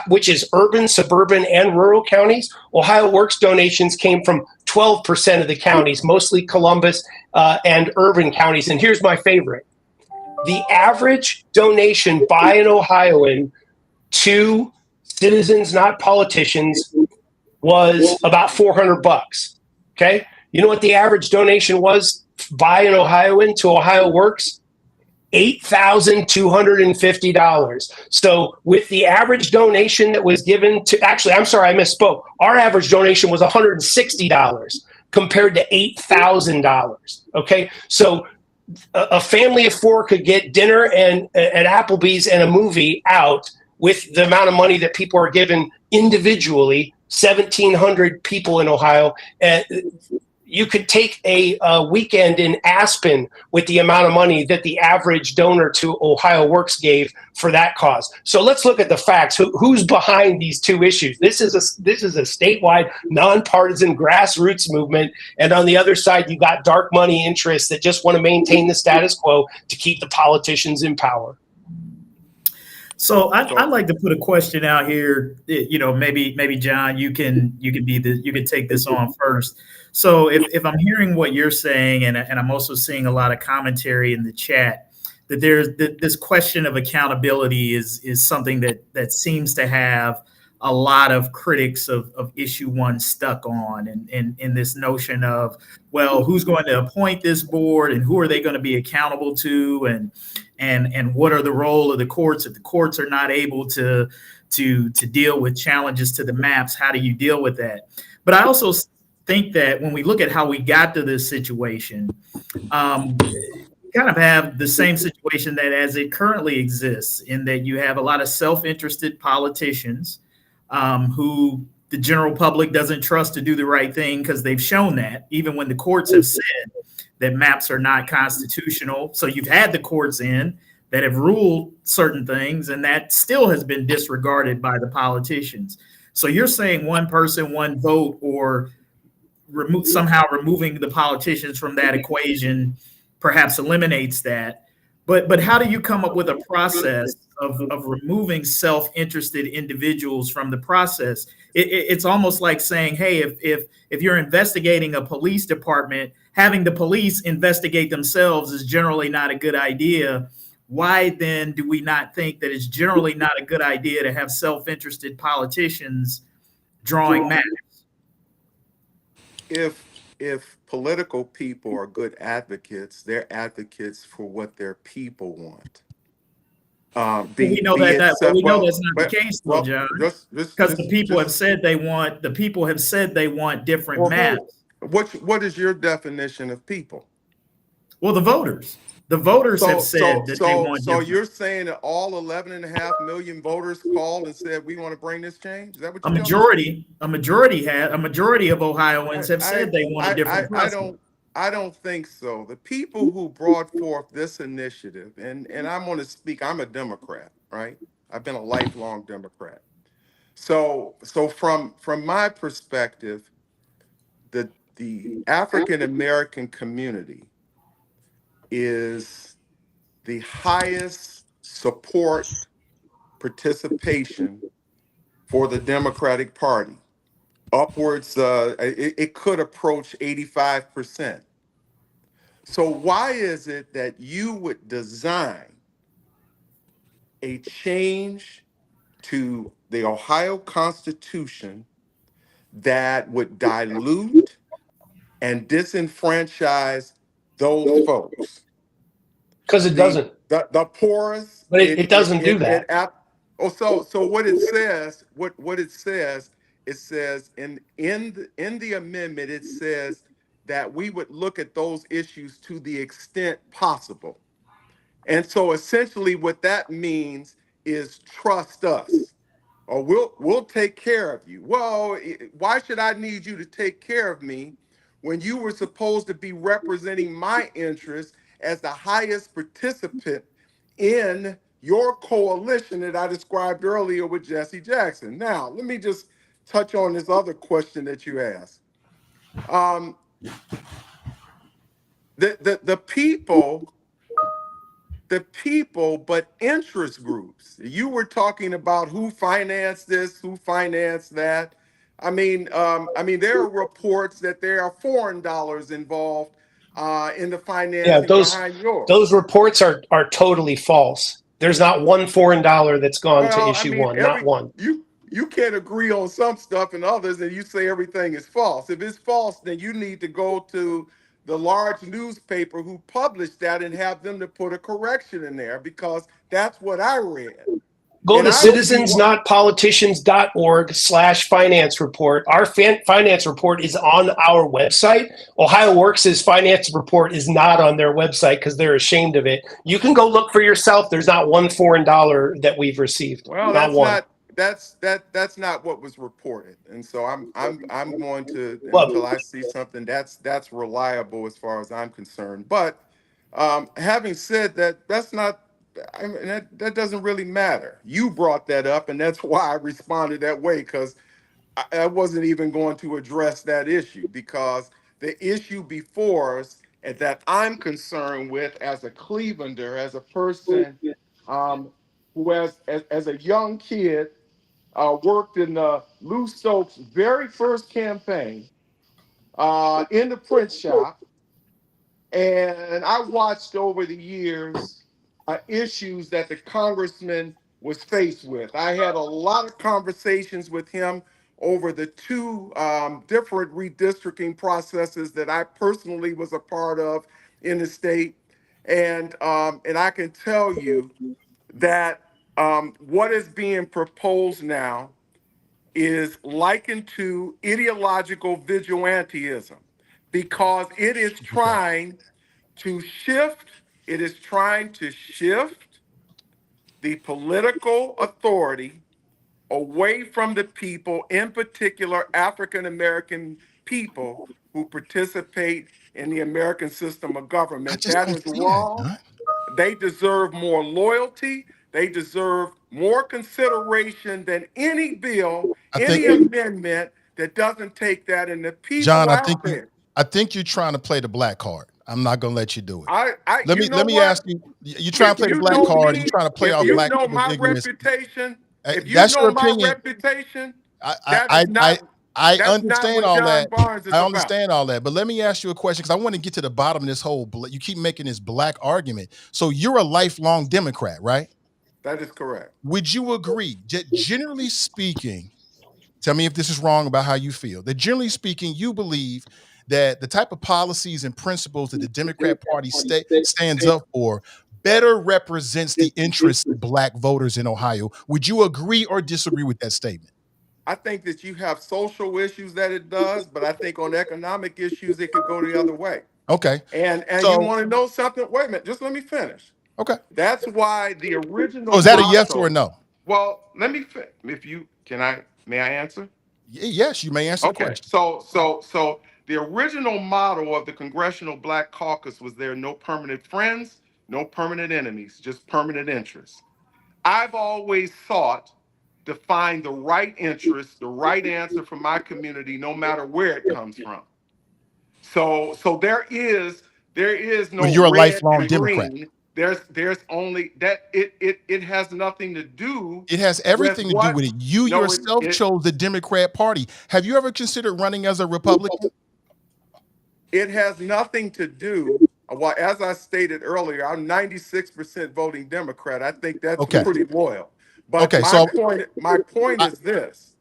which is urban, suburban, and rural counties. Ohio Works donations came from 12% of the counties, mostly Columbus and urban counties. And here's my favorite. The average donation by an Ohioan to citizens, not politicians, was about $400. Okay. You know what the average donation was by an Ohioan to Ohio Works? $8,250. So with the average donation that was given to, actually, I'm sorry, I misspoke. Our average donation was $160 compared to $8,000. Okay. So a family of four could get dinner and at Applebee's and a movie out with the amount of money that people are given individually. 1,700 people in Ohio. You could take a weekend in Aspen with the amount of money that the average donor to Ohio Works gave for that cause. So let's look at the facts. Who's behind these two issues? This is a statewide, nonpartisan grassroots movement, and on the other side, you got dark money interests that just want to maintain the status quo to keep the politicians in power. So I'd like to put a question out here. You know, maybe John, you can take this on first. So if I'm hearing what you're saying, and I'm also seeing a lot of commentary in the chat, that there's this question of accountability is something that seems to have a lot of critics of issue one stuck on, and in this notion of, well, who's going to appoint this board and who are they going to be accountable to, and what are the role of the courts if the courts are not able to deal with challenges to the maps? How do you deal with that? But I also think that when we look at how we got to this situation, kind of have the same situation that as it currently exists, in that you have a lot of self-interested politicians who the general public doesn't trust to do the right thing because they've shown that, even when the courts have said that maps are not constitutional. So you've had the courts in that have ruled certain things, and that still has been disregarded by the politicians. So you're saying one person, one vote, or somehow removing the politicians from that equation perhaps eliminates that. But how do you come up with a process of removing self-interested individuals from the process? It's almost like saying, hey, if you're investigating a police department, having the police investigate themselves is generally not a good idea. Why then do we not think that it's generally not a good idea to have self-interested politicians drawing maps? If political people are good advocates, they're advocates for what their people want. We know that's not the case, though, John. Because the people have said they want different maps. What is your definition of people? Well, the voters. The voters have said that they want. So you're saying that all 11.5 million voters called and said we want to bring this change? Is that what you're a majority of Ohioans have said they want a different process. I don't think so. The people who brought forth this initiative, and I'm going to speak, I'm a Democrat, right? I've been a lifelong Democrat. So from my perspective, the African American community is the highest support participation for the Democratic Party. Upwards, it could approach 85%. So why is it that you would design a change to the Ohio Constitution that would dilute and disenfranchise those folks? Because it doesn't. the poorest. But it doesn't do that. So what it says, what it says, in the amendment, it says that we would look at those issues to the extent possible. And so essentially what that means is trust us, or we'll take care of you. Well, why should I need you to take care of me when you were supposed to be representing my interests as the highest participant in your coalition that I described earlier with Jesse Jackson? Now, let me just touch on this other question that you asked. The people, but interest groups. You were talking about who financed this, who financed that. I mean, there are reports that there are foreign dollars involved in the Yeah, financing behind yours. those reports are totally false. There's not one foreign dollar that's gone to Well, issue one, not one. You can't agree on some stuff and others, and you say everything is false. If it's false, then you need to go to the large newspaper who published that and have them to put a correction in there, because that's what I read. Go And to I would be citizensnotpoliticians.org/finance report. Our finance report is on our website. Ohio Works' finance report is not on their website because they're ashamed of it. You can go look for yourself. There's not one foreign dollar that we've received. Well, not one. That's not what was reported, and so I'm going to, Well, until I see something that's reliable as far as I'm concerned. But having said that, that's not. I mean, that doesn't really matter. You brought that up, and that's why I responded that way, because I wasn't even going to address that issue, because the issue before us and that I'm concerned with as a Clevelander, as a person who as a young kid worked in Lou Stokes' very first campaign in the print shop. And I watched over the years issues that the congressman was faced with. I had a lot of conversations with him over the two different redistricting processes that I personally was a part of in the state. And I can tell you that what is being proposed now is likened to ideological vigilantism, because it is trying to shift the political authority away from the people, in particular African American people who participate in the American system of government. That is wrong. They deserve more loyalty. They deserve more consideration than any bill, any amendment that doesn't take that. And the people John, out there. I think you're trying to play the black card. I'm not gonna let you do it. Let me ask you. You trying to play the black card? You trying to play our black people's ignorance? If you That's your know my opinion. reputation, I that's not understand what all John that. Barnes is I about. understand all that, but let me ask you a question, because I want to get to the bottom of this whole. You keep making this black argument. So you're a lifelong Democrat, right? That is correct. Would you agree, generally speaking? Tell me if this is wrong about how you feel. That generally speaking, you believe that the type of policies and principles that the Democrat Party stands up for better represents the interests of black voters in Ohio. Would you agree or disagree with that statement? I think that you have social issues that it does, but I think on economic issues, it could go the other way. Okay. And So, you want to know something? Wait a minute, just let me finish. Okay. That's why the original. Oh, is that a yes or a no? Well, let me. May I answer? Yes, you may answer the question. So the original motto of the Congressional Black Caucus was there: no permanent friends, no permanent enemies, just permanent interests. I've always sought to find the right interest, the right answer for my community, no matter where it comes from. So there is no Well, you're a red lifelong and Democrat. green. There's only that. It has nothing to do. It has everything to do with it. You yourself it chose the Democrat Party. Have you ever considered running as a Republican? It has nothing to do. Well, as I stated earlier, I'm 96% voting Democrat. I think that's pretty loyal. But my point is this.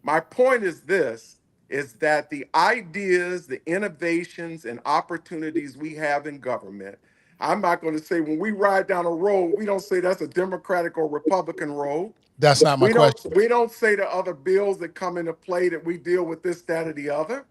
My point is this, is that the ideas, the innovations, and opportunities we have in government, I'm not going to say when we ride down a road, we don't say that's a Democratic or Republican road. That's not my We question. don't say the other bills that come into play that we deal with this, that, or the other.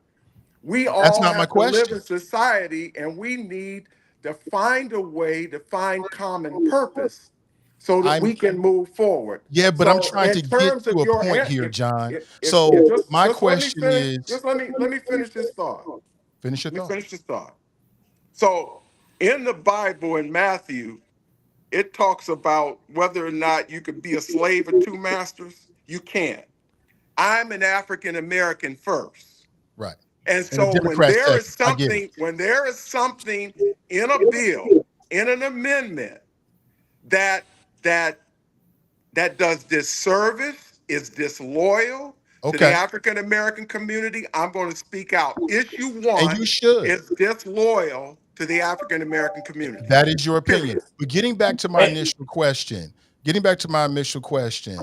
We That's all not my have to live question. in society, and we need to find a way to find common purpose so that we can move forward. Yeah, but I'm So trying in to get terms of to a your point here, John. if So just my let me question finish, is, just let me finish this thought. finish your Let me thought. finish this thought. So in the Bible in Matthew, it talks about whether or not you could be a slave of two masters. You can't. I'm an African American first. Right. And And the so Democrats second. I get it. when there is something in a bill, in an amendment that does disservice, is disloyal to the Okay. African American community, I'm going to speak out. Issue And one you should. is disloyal to the African American community. That is your opinion. Period. But getting back to my initial question,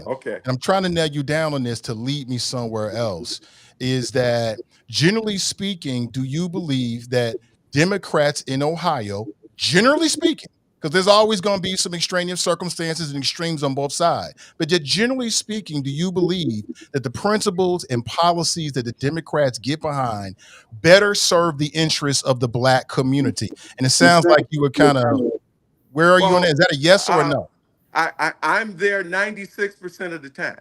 Okay. and I'm trying to nail you down on this to lead me somewhere else, is that generally speaking, do you believe that Democrats in Ohio, generally speaking, because there's always going to be some extraneous circumstances and extremes on both sides, but just generally speaking, do you believe that the principles and policies that the Democrats get behind better serve the interests of the Black community? And it sounds like you were kind of, where are you on that? Is that a yes or a no? I'm there 96% of the time.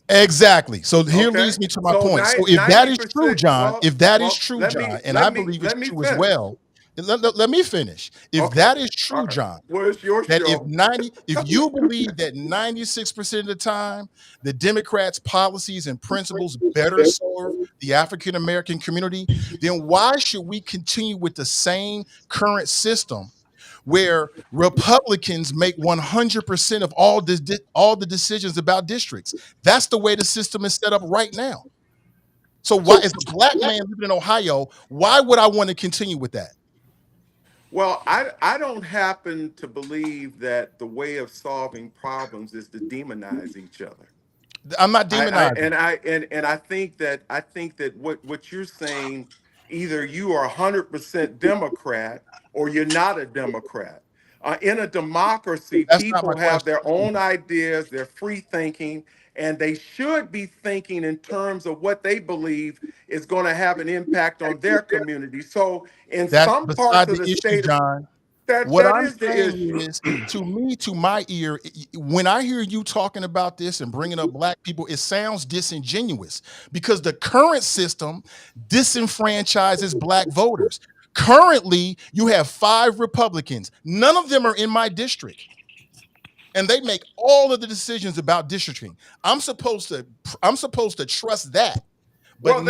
Exactly. So here Okay. leads me to my So point. So if that is true, 90%, John, well, if that is well, true, let me- John, and let I me- believe let it's me true as finish. well. Let me finish. If Okay. that is true, All right. John, Well, it's your that show. if you believe that 96% of the time the Democrats' policies and principles better serve the African American community, then why should we continue with the same current system where Republicans make 100% of all the decisions about districts? That's the way the system is set up right now. So why, as a Black man living in Ohio, why would I want to continue with that? Well, I don't happen to believe that the way of solving problems is to demonize each other. I'm not demonizing. I think that what you're saying, either you are 100% Democrat or you're not a Democrat. In a democracy, That's not my people have question. their own ideas, they're free thinking, and they should be thinking in terms of what they believe is going to have an impact on their community. So in That's some parts beside of the the issue, state, John. that What I'm is the saying issue. is, to me, to my ear, when I hear you talking about this and bringing up Black people, it sounds disingenuous because the current system disenfranchises Black voters. Currently, you have 5 Republicans. None of them are in my district. And they make all of the decisions about districting. I'm supposed to trust that, but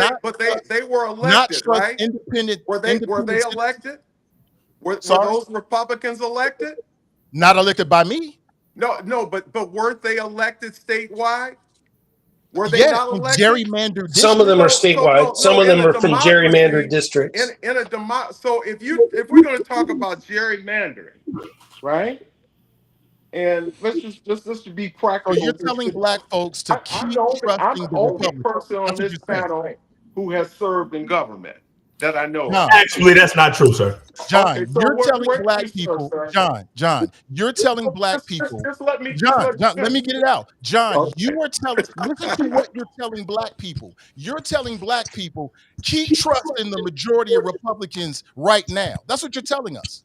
They were not elected, trust right? independent. Were they citizens. elected? Were Sorry? those Republicans elected? Not elected by me. No, but weren't they elected statewide? Were they Yes, not from elected? gerrymandered Some of them are districts. statewide. Some of in them a are from gerrymandered democracy, districts. so if we're going to talk about gerrymandering, right? And let's just be So practical. you're telling Black folks to I'm keep I'm trusting the the only Republicans. person on That's what this you're saying. panel who has served in government that I know of. John, Actually, that's not true, sir. Okay, so you're telling where Black is people, sir? John, you're telling Black people, Just let me John, let me get it out. John, Okay. you are telling, listen to what you're telling Black people. You're telling Black people, keep trusting the majority of Republicans right now. That's what you're telling us.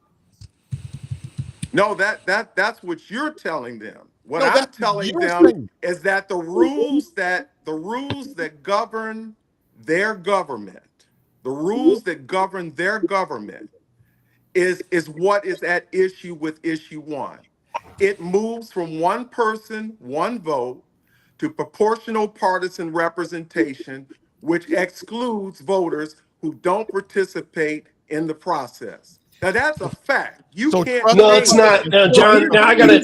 No, that's what you're telling them. What No, I'm that's what telling you're them saying. is that the rules that govern their government, is what is at issue with issue one. It moves from one person, one vote to proportional partisan representation, which excludes voters who don't participate in the process. Now that's a fact. You So can't trust No, change it's the not. Republicans. Now, No, John. here's Now I gotta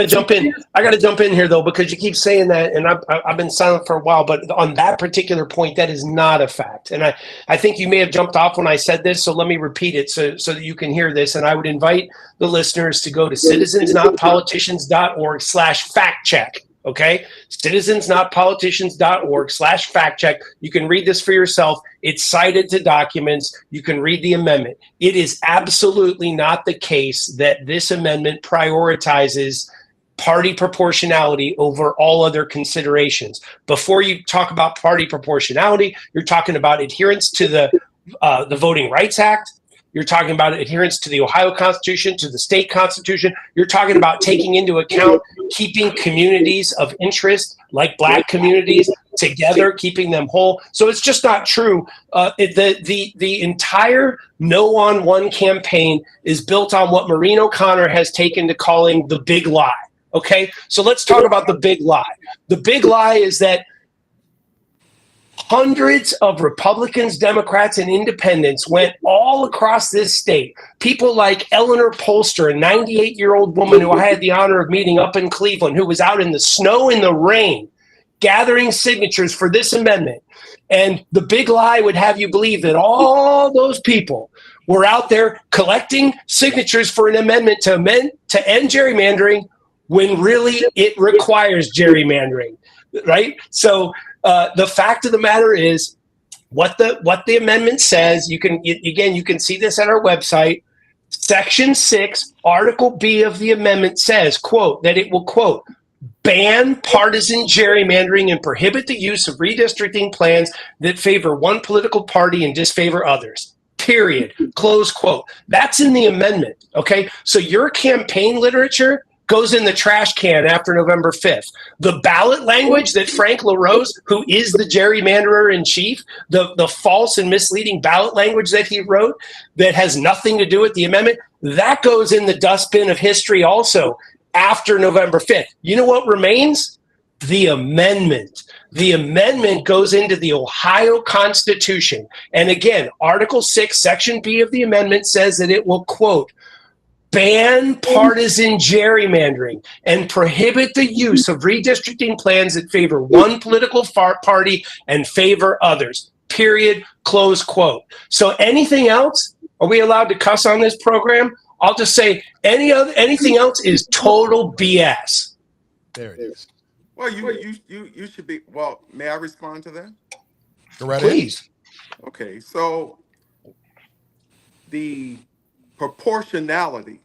jump in. I gotta jump in here though because you keep saying that, and I've been silent for a while. But on that particular point, that is not a fact. And I think you may have jumped off when I said this. So let me repeat it so that you can hear this. And I would invite the listeners to go to citizensnotpoliticians.org/fact check. Okay, citizensnotpoliticians.org/fact check. You can read this for yourself. It's cited to documents. You can read the amendment. It is absolutely not the case that this amendment prioritizes party proportionality over all other considerations. Before you talk about party proportionality, you're talking about adherence to the Voting Rights Act. You're talking about adherence to the Ohio Constitution, to the state constitution. You're talking about taking into account keeping communities of interest, like Black communities, together, keeping them whole. So it's just not true. The entire No on One campaign is built on what Maureen O'Connor has taken to calling the big lie. Okay, so let's talk about the big lie. The big lie is that hundreds of Republicans, Democrats, and independents went all across this state. People like Eleanor Polster, a 98-year-old woman who I had the honor of meeting up in Cleveland, who was out in the snow and the rain gathering signatures for this amendment. And the big lie would have you believe that all those people were out there collecting signatures for an amendment to end gerrymandering, when really it requires gerrymandering, right? So the fact of the matter is, what the amendment says, you can see this at our website. Section 6, Article B of the amendment says, quote, that it will, quote, ban partisan gerrymandering and prohibit the use of redistricting plans that favor one political party and disfavor others. Period. Close quote. That's in the amendment. Okay. So your campaign literature goes in the trash can after November 5th. The ballot language that Frank LaRose, who is the gerrymanderer in chief, the false and misleading ballot language that he wrote that has nothing to do with the amendment, that goes in the dustbin of history also after November 5th. You know what remains? The amendment. The amendment goes into the Ohio Constitution. And again, Article 6, Section B of the amendment says that it will, quote, ban partisan gerrymandering and prohibit the use of redistricting plans that favor one political party and favor others. Period. Close quote. So anything else? Are we allowed to cuss on this program? I'll just say anything else is total BS. There it is. Well, you should be. Well, may I respond to that? Go right ahead. Please. Okay, so the proportionality,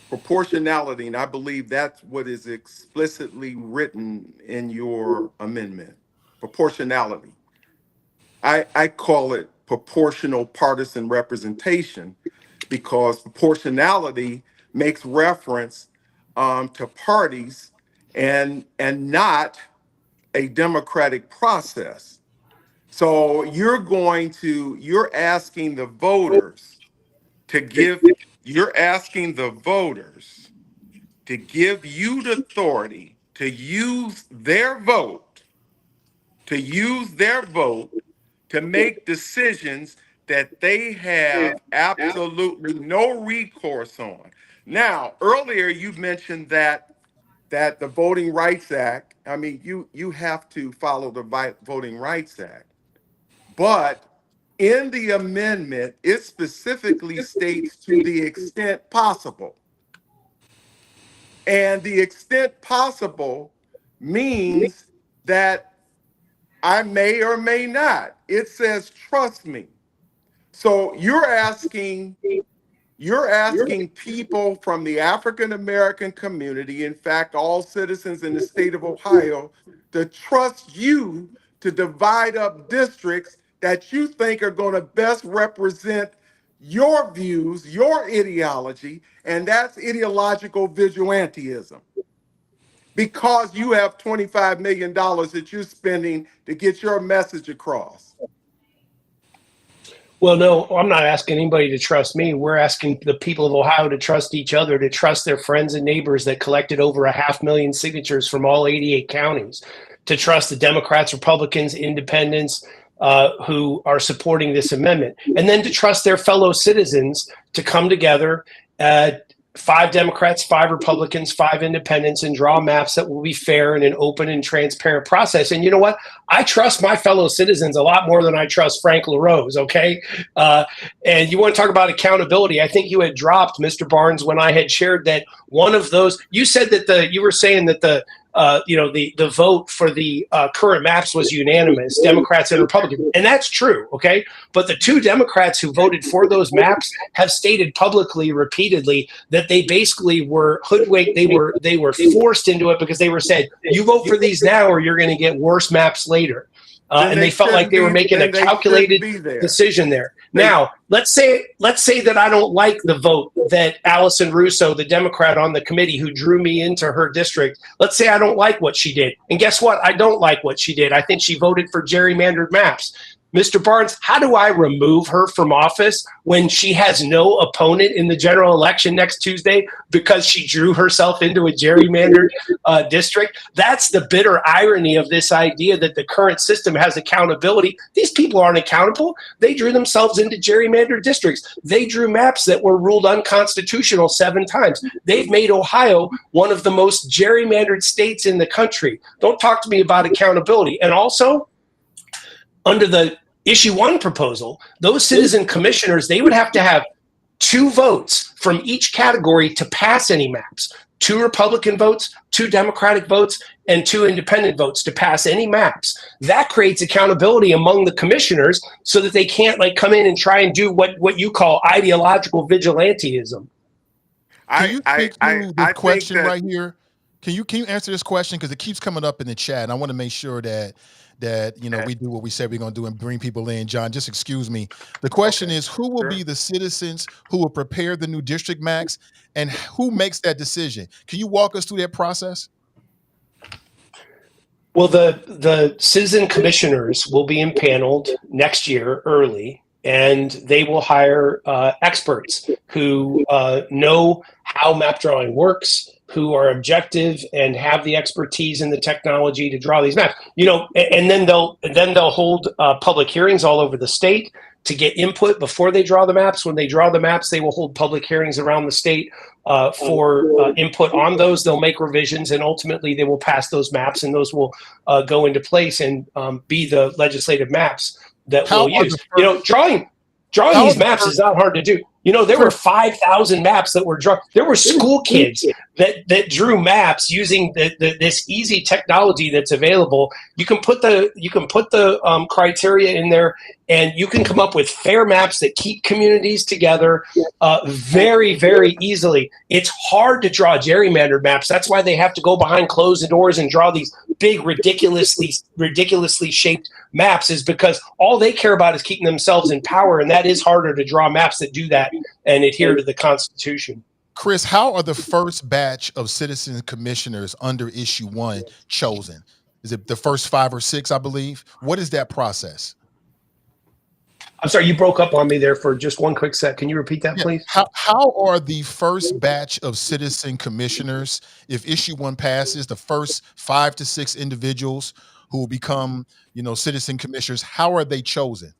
and I believe that's what is explicitly written in your amendment. Proportionality. I call it proportional partisan representation because proportionality makes reference to parties and not a democratic process. So you're asking the voters to give you the authority to use their vote to make decisions that they have absolutely no recourse on. Now, earlier you mentioned that the Voting Rights Act, I mean, you have to follow the Voting Rights Act. But in the amendment, it specifically states to the extent possible. And the extent possible means that I may or may not. It says, trust me. So you're asking people from the African American community, in fact, all citizens in the state of Ohio, to trust you to divide up districts that you think are going to best represent your views, your ideology, and that's ideological vigilantism. Because you have $25 million that you're spending to get your message across. Well, no, I'm not asking anybody to trust me. We're asking the people of Ohio to trust each other, to trust their friends and neighbors that collected over 500,000 signatures from all 88 counties, to trust the Democrats, Republicans, independents who are supporting this amendment, and then to trust their fellow citizens to come together 5 Democrats, 5 Republicans, 5 independents, and draw maps that will be fair in an open and transparent process. And you know what? I trust my fellow citizens a lot more than I trust Frank LaRose, okay? And you want to talk about accountability. I think you had dropped, Mr. Barnes, when I had shared that one of those, you said that you were saying that the vote for the current maps was unanimous, Democrats and Republicans. And that's true, okay? But the 2 Democrats who voted for those maps have stated publicly, repeatedly, that they basically were hoodwinked. They were forced into it because they were said, you vote for these now or you're going to get worse maps later. And they felt like they were making a calculated decision there. Now, let's say that I don't like the vote that Allison Russo, the Democrat on the committee who drew me into her district, let's say I don't like what she did. And guess what? I don't like what she did. I think she voted for gerrymandered maps. Mr. Barnes, how do I remove her from office when she has no opponent in the general election next Tuesday because she drew herself into a gerrymandered district? That's the bitter irony of this idea that the current system has accountability. These people aren't accountable. They drew themselves into gerrymandered districts. They drew maps that were ruled unconstitutional 7 times. They've made Ohio one of the most gerrymandered states in the country. Don't talk to me about accountability. And also, under the issue 1 proposal, those citizen commissioners, they would have to have 2 votes from each category to pass any maps. 2 Republican votes, 2 Democratic votes, and 2 independent votes to pass any maps. That creates accountability among the commissioners so that they can't come in and try and do what you call ideological vigilantism. Can you speak to the question right here? Can you answer this question? Because it keeps coming up in the chat, and I want to make sure that we do what we said we're going to do and bring people in. John, just excuse me. The question is, who will be the citizens who will prepare the new district maps, and who makes that decision? Can you walk us through that process? Well, the citizen commissioners will be impaneled next year early, and they will hire experts who know how map drawing works, who are objective and have the expertise and the technology to draw these maps. And then they'll hold public hearings all over the state to get input before they draw the maps. When they draw the maps, they will hold public hearings around the state for input on those. They'll make revisions, and ultimately they will pass those maps, and those will go into place and be the legislative maps that we'll use. Drawing these maps is not hard to do. There were 5,000 maps that were drawn. There were school kids that drew maps using this easy technology that's available. You can put the criteria in there, and you can come up with fair maps that keep communities together very, very easily. It's hard to draw gerrymandered maps. That's why they have to go behind closed doors and draw these big, ridiculously shaped maps, is because all they care about is keeping themselves in power, and that is harder to draw maps that do that and adhere to the Constitution. Chris, how are the first batch of citizen commissioners under issue 1 chosen? Is it the first 5 or 6, I believe? What is that process? I'm sorry, you broke up on me there for just one quick sec. Can you repeat that, please? How are the first batch of citizen commissioners, if issue 1 passes, the first 5 to 6 individuals who will become, citizen commissioners, how are they chosen?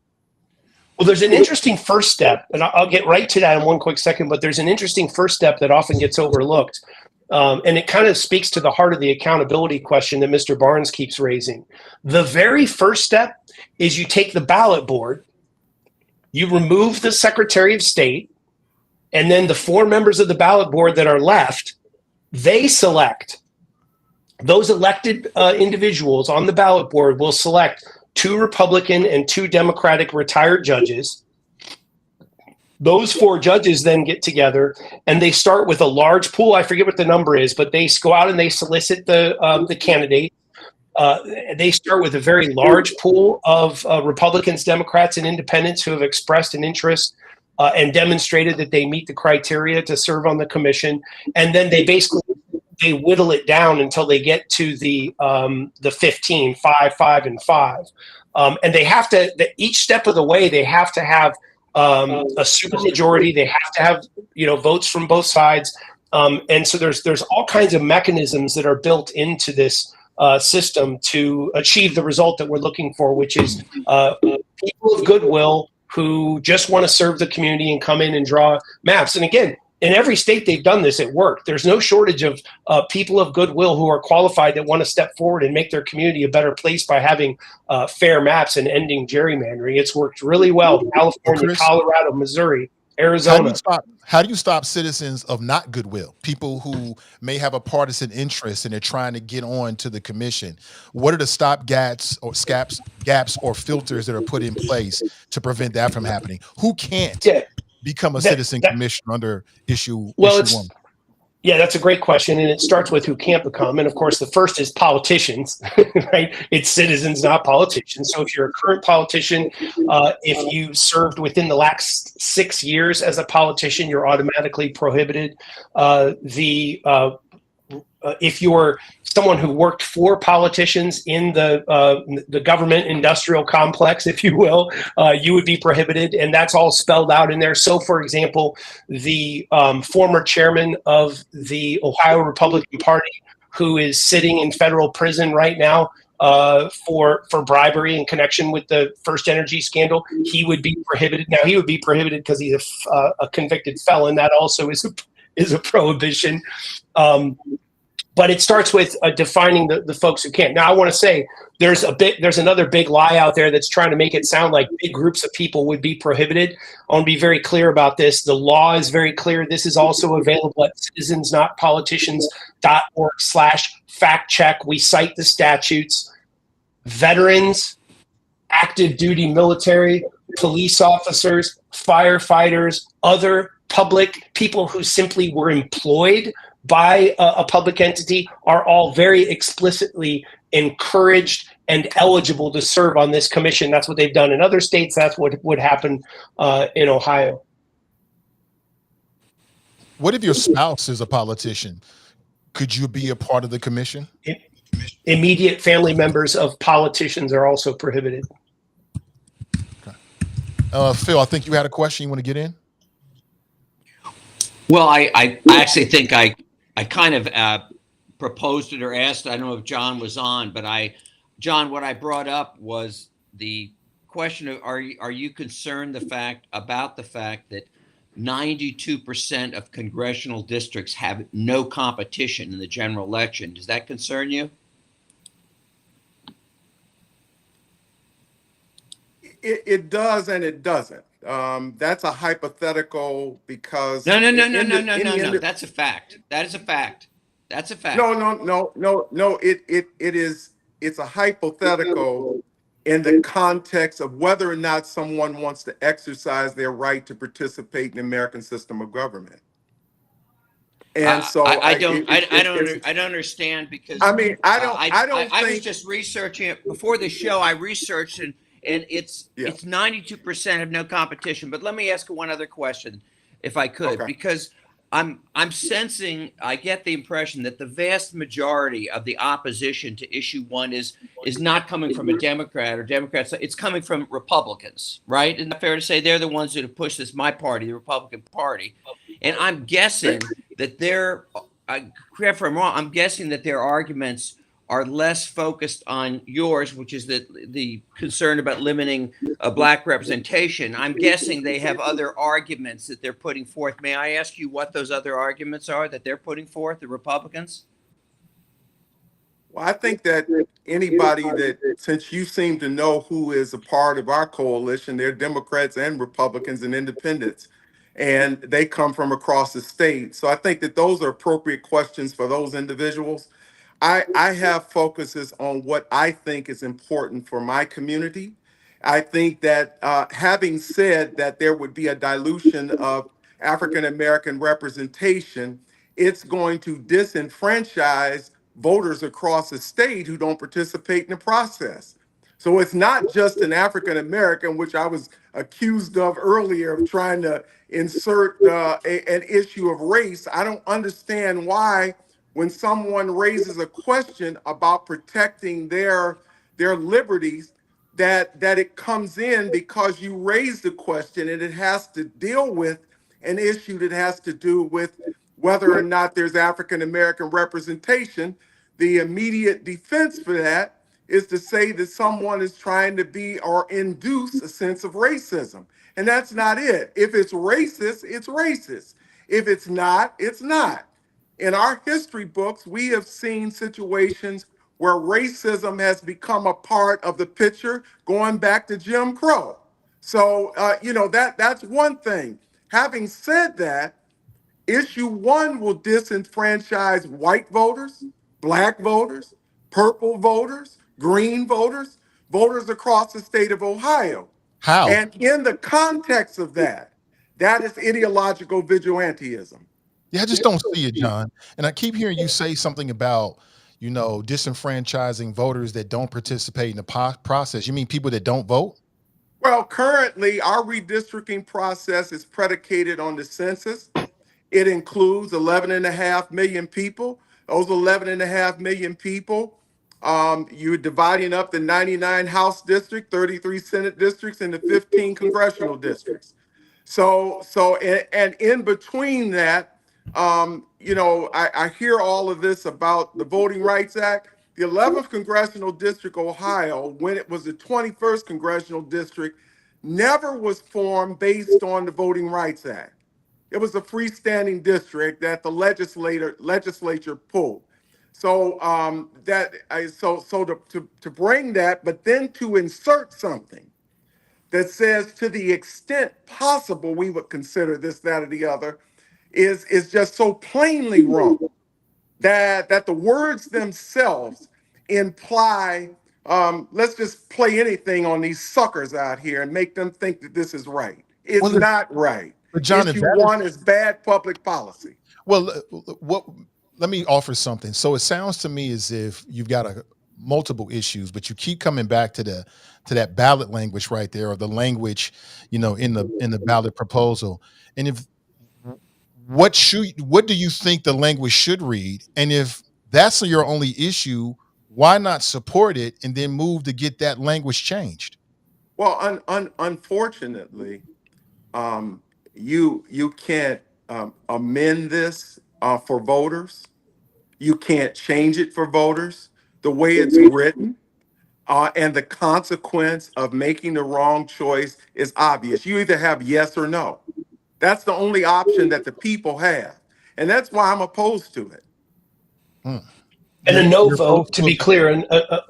Well, there's an interesting first step, and I'll get right to that in one quick second, but there's an interesting first step that often gets overlooked. And it kind of speaks to the heart of the accountability question that Mr. Barnes keeps raising. The very first step is you take the ballot board, you remove the Secretary of State, and then the 4 members of the ballot board that are left, they select. Those elected individuals on the ballot board will select 2 Republican and 2 Democratic retired judges. Those 4 judges then get together and they start with a large pool. I forget what the number is, but they go out and they solicit the candidate. They start with a very large pool of Republicans, Democrats, and independents who have expressed an interest and demonstrated that they meet the criteria to serve on the commission. And then they whittle it down until they get to the 15, 5, 5, and 5. And they have to, each step of the way, they have to have a supermajority. They have to have, votes from both sides. And so there's all kinds of mechanisms that are built into this system to achieve the result that we're looking for, which is people of goodwill who just want to serve the community and come in and draw maps. And again, in every state they've done this, it worked. There's no shortage of people of goodwill who are qualified that want to step forward and make their community a better place by having fair maps and ending gerrymandering. It's worked really well. California, Chris, Colorado, Missouri, how do Arizona. you stop citizens of not goodwill, people who may have a partisan interest and they're trying to get on to the commission? What are the stop gaps or filters that are put in place to prevent that from happening? Who can't become a citizen commissioner under issue one? Yeah, that's a great question. And it starts with who can't become. And of course, the first is politicians, right? It's citizens, not politicians. So if you're a current politician, if you served within the last 6 years as a politician, you're automatically prohibited. If you're someone who worked for politicians in the government industrial complex, if you will, you would be prohibited, and that's all spelled out in there. So, for example, the former chairman of the Ohio Republican Party, who is sitting in federal prison right now for bribery in connection with the First Energy scandal, he would be prohibited. Now, he would be prohibited because he's a convicted felon. That also is a prohibition. But it starts with defining the folks who can't. Now, I want to say there's another big lie out there that's trying to make it sound like big groups of people would be prohibited. I want to be very clear about this. The law is very clear. This is also available at citizensnotpoliticians.org/fact check. We cite the statutes. Veterans, active duty military, police officers, firefighters, other public people who simply were employed by a public entity are all very explicitly encouraged and eligible to serve on this commission. That's what they've done in other states. That's what would happen in Ohio. What if your spouse is a politician? Could you be a part of the commission? Immediate family members of politicians are also prohibited. Okay. Phil, I think you had a question you want to get in? Well, I actually think I kind of proposed it or asked. I don't know if John was on, but John, what I brought up was the question of are you concerned about the fact that 92% of congressional districts have no competition in the general election? Does that concern you? It does and it doesn't. That's a hypothetical because No. That's a fact. That is a fact. That's a fact. No. It's a hypothetical in the context of whether or not someone wants to exercise their right to participate in the American system of government. And so I don't understand because I was just researching it before the show. I researched and it's 92% have no competition. But let me ask one other question, if I could, because I'm sensing, I get the impression that the vast majority of the opposition to issue one is not coming from a Democrat or Democrats. It's coming from Republicans, right? Isn't that fair to say? They're the ones that have pushed this, my party, the Republican Party. And I'm guessing that correct me if I'm wrong, I'm guessing that their arguments are less focused on yours, which is the concern about limiting Black representation. I'm guessing they have other arguments that they're putting forth. May I ask you what those other arguments are that they're putting forth, the Republicans? Well, I think that anybody since you seem to know who is a part of our coalition, they're Democrats and Republicans and independents, and they come from across the state. So I think that those are appropriate questions for those individuals. I have focuses on what I think is important for my community. I think that having said that there would be a dilution of African American representation, it's going to disenfranchise voters across the state who don't participate in the process. So it's not just an African American, which I was accused of earlier of trying to insert an issue of race. I don't understand why when someone raises a question about protecting their liberties, that it comes in because you raised the question and it has to deal with an issue that has to do with whether or not there's African American representation. The immediate defense for that is to say that someone is trying to be or induce a sense of racism. And that's not it. If it's racist, it's racist. If it's not, it's not. In our history books, we have seen situations where racism has become a part of the picture going back to Jim Crow. So, that's one thing. Having said that, issue one will disenfranchise white voters, black voters, purple voters, green voters, voters across the state of Ohio. How? And in the context of that, that is ideological vigilantism. Yeah, I just don't see it, John. And I keep hearing you say something about, disenfranchising voters that don't participate in the process. You mean people that don't vote? Well, currently, our redistricting process is predicated on the census. It includes 11.5 million people. Those 11.5 million people, you're dividing up the 99 House district, 33 Senate districts, and the 15 congressional districts. And in between that, I hear all of this about the Voting Rights Act. The 11th Congressional District, Ohio, when it was the 21st Congressional District, never was formed based on the Voting Rights Act. It was a freestanding district that the legislature pulled. So to bring that, but then to insert something that says to the extent possible we would consider this, that, or the other, is just so plainly wrong that the words themselves imply, let's just play anything on these suckers out here and make them think that this is right. It's Well, not right. But John, if Issue that one is bad public policy. well, let me offer something. So it sounds to me as if you've got multiple issues, but you keep coming back to that ballot language right there, or the language, in the ballot proposal. And if what do you think the language should read? And if that's your only issue, why not support it and then move to get that language changed? Well, unfortunately, you can't amend this for voters. You can't change it for voters. The way it's written, and the consequence of making the wrong choice is obvious. You either have yes or no. That's the only option that the people have, and that's why I'm opposed to it. Hmm. And a no You're vote, both- to be clear,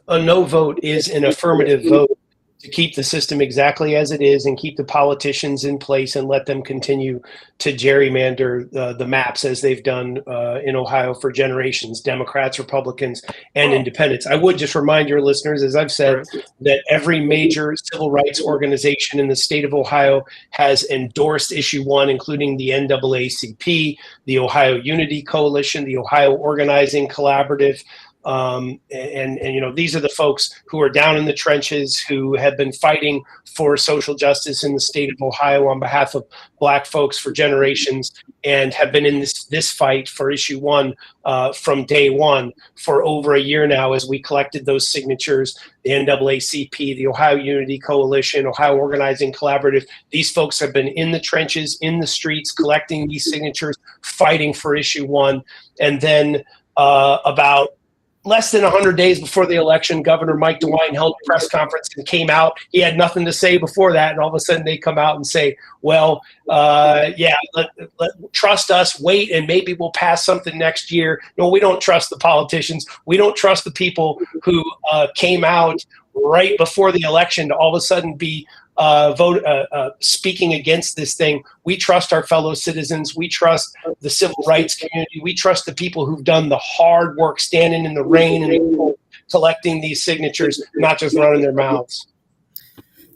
a no vote is an affirmative vote to keep the system exactly as it is and keep the politicians in place and let them continue to gerrymander the maps as they've done in Ohio for generations, Democrats, Republicans, and independents. I would just remind your listeners, as I've said, that every major civil rights organization in the state of Ohio has endorsed issue one, including the NAACP, the Ohio Unity Coalition, the Ohio Organizing Collaborative, and these are the folks who are down in the trenches, who have been fighting for social justice in the state of Ohio on behalf of Black folks for generations, and have been in this fight for issue one from day one for over a year now. As we collected those signatures, the NAACP, the Ohio Unity Coalition, Ohio Organizing Collaborative, these folks have been in the trenches, in the streets, collecting these signatures, fighting for issue one. And then about less than 100 days before the election, Governor Mike DeWine held a press conference and came out. He had nothing to say before that, and all of a sudden they come out and say, well, trust us, wait, and maybe we'll pass something next year. No, we don't trust the politicians. We don't trust the people who came out right before the election to all of a sudden be speaking against this thing. We trust our fellow citizens. We trust the civil rights community. We trust the people who've done the hard work, standing in the rain and collecting these signatures, not just running their mouths.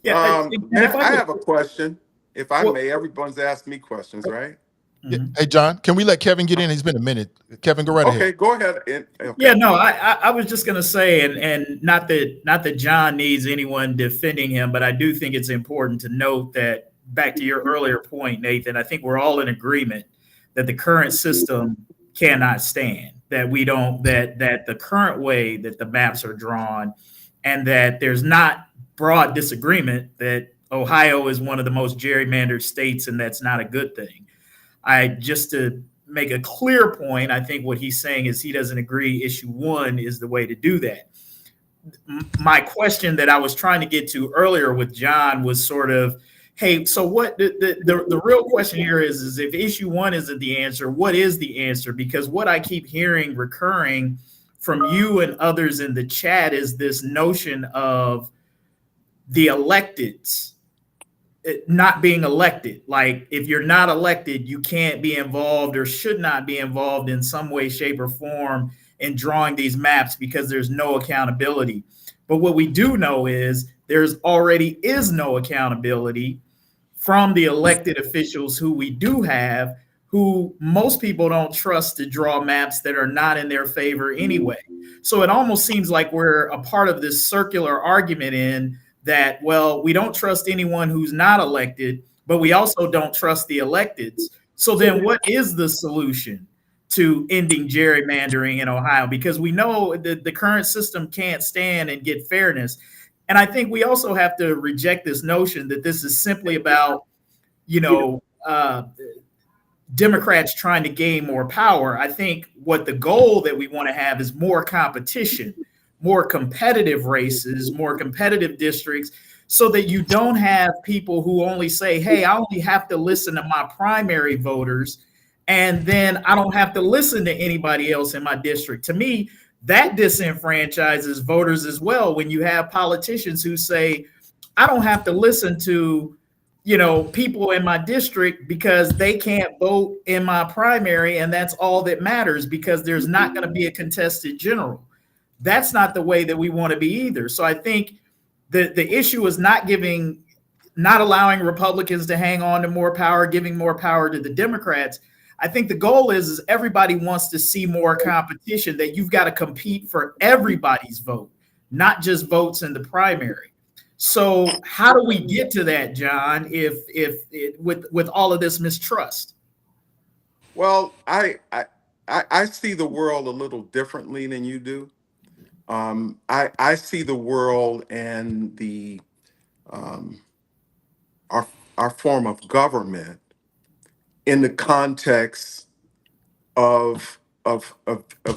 Yeah, I have a question, if I may. Everyone's asked me questions, right? Mm-hmm. Hey, John, can we let Kevin get in? It's been a minute. Kevin, go right ahead. Okay, go ahead. Okay. Yeah, no, I was just gonna say, and not that John needs anyone defending him, but I do think it's important to note that, back to your earlier point, Nathan, I think we're all in agreement that the current system cannot stand, that the current way that the maps are drawn, and that there's not broad disagreement that Ohio is one of the most gerrymandered states, and that's not a good thing. Just to make a clear point, I think what he's saying is he doesn't agree issue one is the way to do that. My question that I was trying to get to earlier with John was sort of, Hey, so what the real question here is if issue one isn't the answer, what is the answer? Because what I keep hearing recurring from you and others in the chat is this notion of the electeds not being elected. Like if you're not elected, you can't be involved or should not be involved in some way, shape, or form in drawing these maps because there's no accountability. But what we do know is there's already is no accountability from the elected officials who we do have, who most people don't trust to draw maps that are not in their favor anyway. So it almost seems like we're a part of this circular argument in that, well, we don't trust anyone who's not elected, but we also don't trust the electeds. So then what is the solution to ending gerrymandering in Ohio? Because we know that the current system can't stand and get fairness. And I think we also have to reject this notion that this is simply about, Democrats trying to gain more power. I think what the goal that we want to have is more competition, more competitive races, more competitive districts, so that you don't have people who only say, hey, I only have to listen to my primary voters, and then I don't have to listen to anybody else in my district. To me, that disenfranchises voters as well when you have politicians who say, I don't have to listen to people in my district because they can't vote in my primary, and that's all that matters because there's not going to be a contested general. That's not the way that we want to be either. So I think the issue is not allowing Republicans to hang on to more power, giving more power to the Democrats. I think the goal is everybody wants to see more competition, that you've got to compete for everybody's vote, not just votes in the primary. So how do we get to that, John, if with all of this mistrust? Well, I see the world a little differently than you do. I see the world and the our form of government in the context of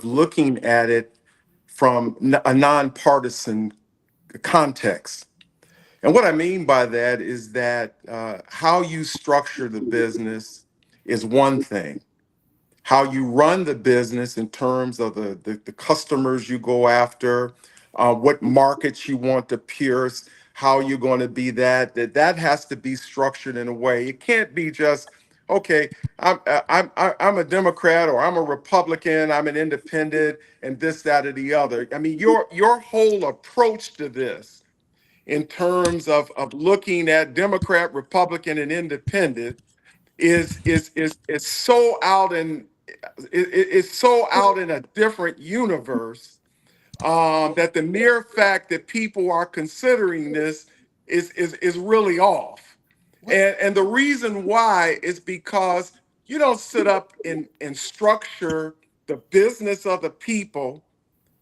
looking at it from a nonpartisan context. And what I mean by that is that how you structure the business is one thing. How you run the business in terms of the customers you go after, what markets you want to pierce, how you're going to be that has to be structured in a way. It can't be just, okay, I'm a Democrat or I'm a Republican, I'm an independent, and this, that, or the other. I mean, your whole approach to this in terms of looking at Democrat, Republican, and independent is so out in it's so out in a different universe that the mere fact that people are considering this is really off. And the reason why is because you don't sit up and structure the business of the people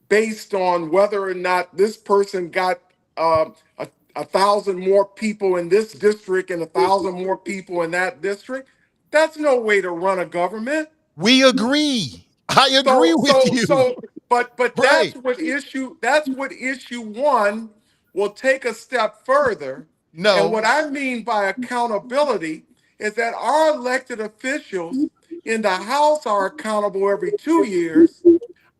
based on whether or not this person got a 1,000 more people in this district and 1,000 more people in that district. That's no way to run a government. We agree. I agree with you. But Right. that's what issue one will take a step further. No. And what I mean by accountability is that our elected officials in the House are accountable every 2 years.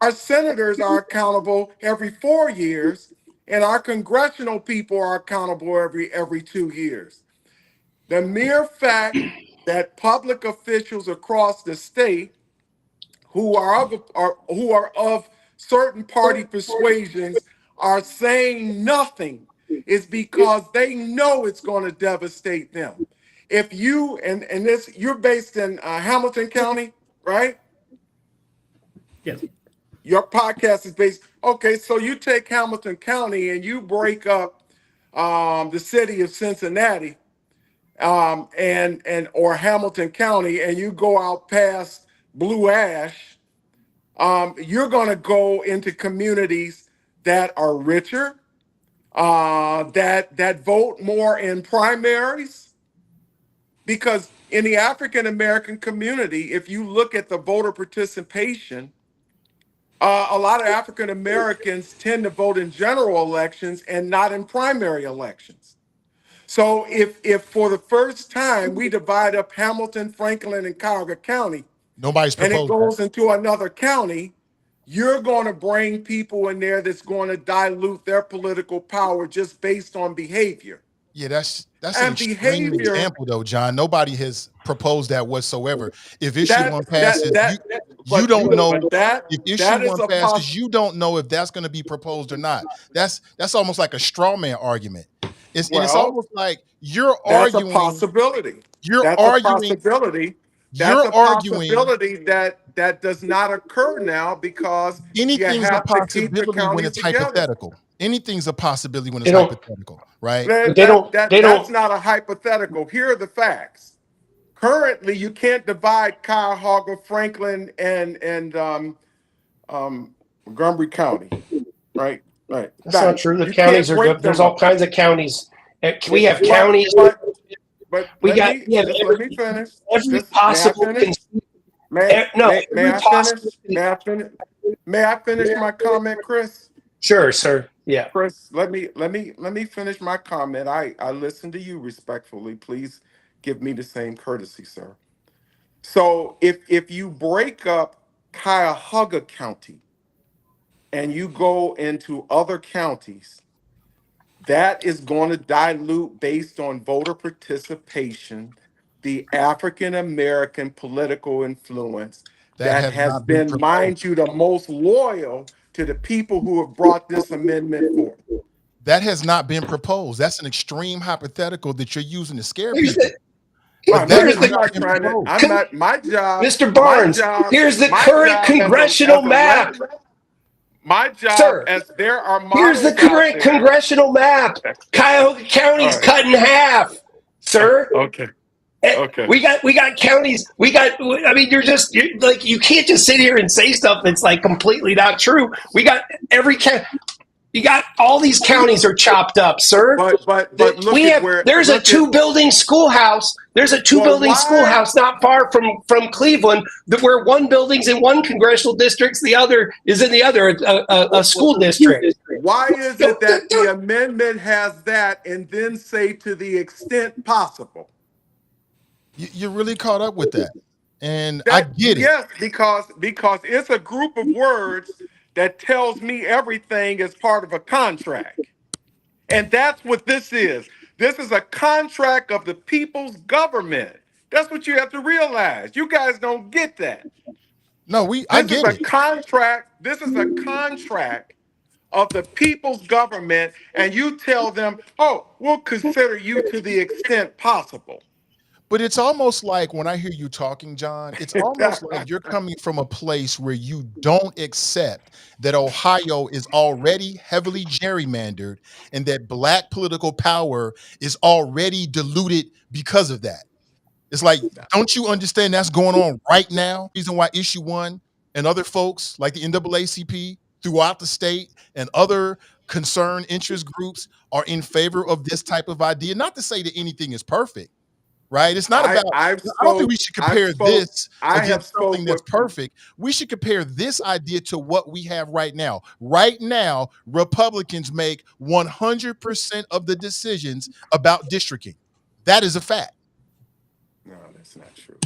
Our senators are accountable every 4 years, and our congressional people are accountable every 2 years. The mere fact that public officials across the state who are of certain party persuasions are saying nothing is because they know it's going to devastate them. If you and this, you're based in Hamilton County, right? Yes. Your podcast is based. Okay, so you take Hamilton County and you break up the city of Cincinnati and or Hamilton County, and you go out past Blue Ash. You're going to go into communities that are richer, that vote more in primaries, because in the African American community, if you look at the voter participation, a lot of African Americans tend to vote in general elections and not in primary elections. So if for the first time we divide up Hamilton, Franklin, and Cuyahoga County, Nobody's and it proposed that. goes into another county, you're going to bring people in there that's going to dilute their political power just based on behavior. Yeah, that's an And extreme behavior, example, though, John. Nobody has proposed that whatsoever. If issue that one passes, you but don't know. that If that issue is one a passes, you don't know if that's going to be proposed or not. That's almost like a straw man argument. And it's well, almost like you're that's a arguing. possibility. You're That's arguing. a possibility. That's You're a arguing. possibility that does not occur now because you Anything's a have to keep the possibility when counties it's together. hypothetical. Anything's a possibility when They it's don't- hypothetical, right? That's not a hypothetical. Here are the facts. Currently, you can't divide Cuyahoga, Franklin, and Montgomery County. Right. That's not true. The You counties can't are break good. There's them all up. kinds of counties. We have counties. But We let got- me, we have just let me finish. Every Just- possible. May I finish? May every I possible. finish? May I finish my comment, Chris? Sure, sir. Yeah. Chris, let me finish my comment. I listen to you respectfully. Please give me the same courtesy, sir. So if you break up Cuyahoga County and you go into other counties, that is going to dilute based on voter participation, the African American political influence that has not been been, mind you, the most loyal to the people who have brought this amendment forth. That has not been proposed. That's an extreme hypothetical that you're using to scare Here's people. I'm that not has not trying been to, proposed. I'm not, my job. Mr. Barnes, here's the current congressional map. My job, Sir, as there are Here's the models out current there- congressional map. Cuyahoga County's All right. cut in half, sir. Okay. Okay. We got counties. I mean, you can't just sit here and say stuff that's like completely not true. We got every county. You got all these counties are chopped up, sir. But look we at have. where There's a look at- two-building schoolhouse. There's a two-building why- schoolhouse not far from Cleveland, where one building's in one congressional district, the other is in the other, a school district. Why is it that the amendment has that and then say to the extent possible? You're really caught up with that. And I get it. Yes, because it's a group of words that tells me everything is part of a contract. And that's what this is. This is a contract of the people's government. That's what you have to realize. You guys don't get that. No, I This is get a it. contract. This is a contract of the people's government, and you tell them, "Oh, we'll consider you to the extent possible." But it's almost like when I hear you talking, John, it's almost like you're coming from a place where you don't accept that Ohio is already heavily gerrymandered and that black political power is already diluted because of that. It's like, don't you understand that's going on right now? Reason why issue one and other folks like the NAACP throughout the state and other concerned interest groups are in favor of this type of idea. Not to say that anything is perfect. Right? It's not about, I don't think we should compare this against something that's perfect. We should compare this idea to what we have right now. Right now, Republicans make 100% of the decisions about districting. That is a fact. No, that's not true.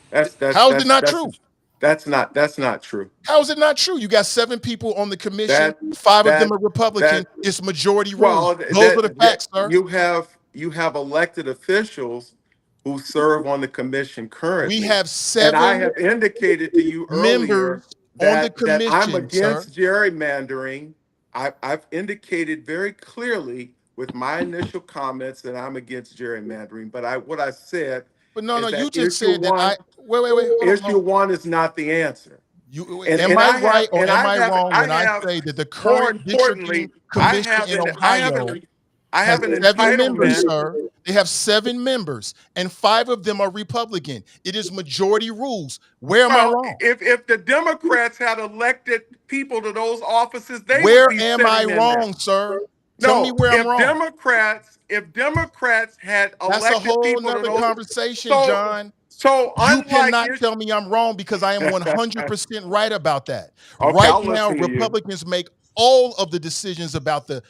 That's How is it not true? That's not true. How is it not true? You got 7 people on the commission, 5 of them are Republican. It's majority rule. Those are the facts, sir. You have elected officials who serve on the commission currently. We have 7 and I have indicated to you earlier that I'm against gerrymandering. I've indicated very clearly with my initial comments that I'm against gerrymandering. But what I said, but no, is you just said one, that wait. Issue one is not the answer. Am I right or am I wrong when I say that the current districting commission in Ohio has 7 members, sir? They have 7 members, and 5 of them are Republican. It is majority rules. Where am I wrong? If the Democrats had elected people to those offices, where am I wrong, sir? Tell me where I'm wrong. If Democrats had elected that's a whole people nother to those, conversation, John. So you cannot tell me I'm wrong because I am 100% right about that. Right now, Republicans make all of the decisions about the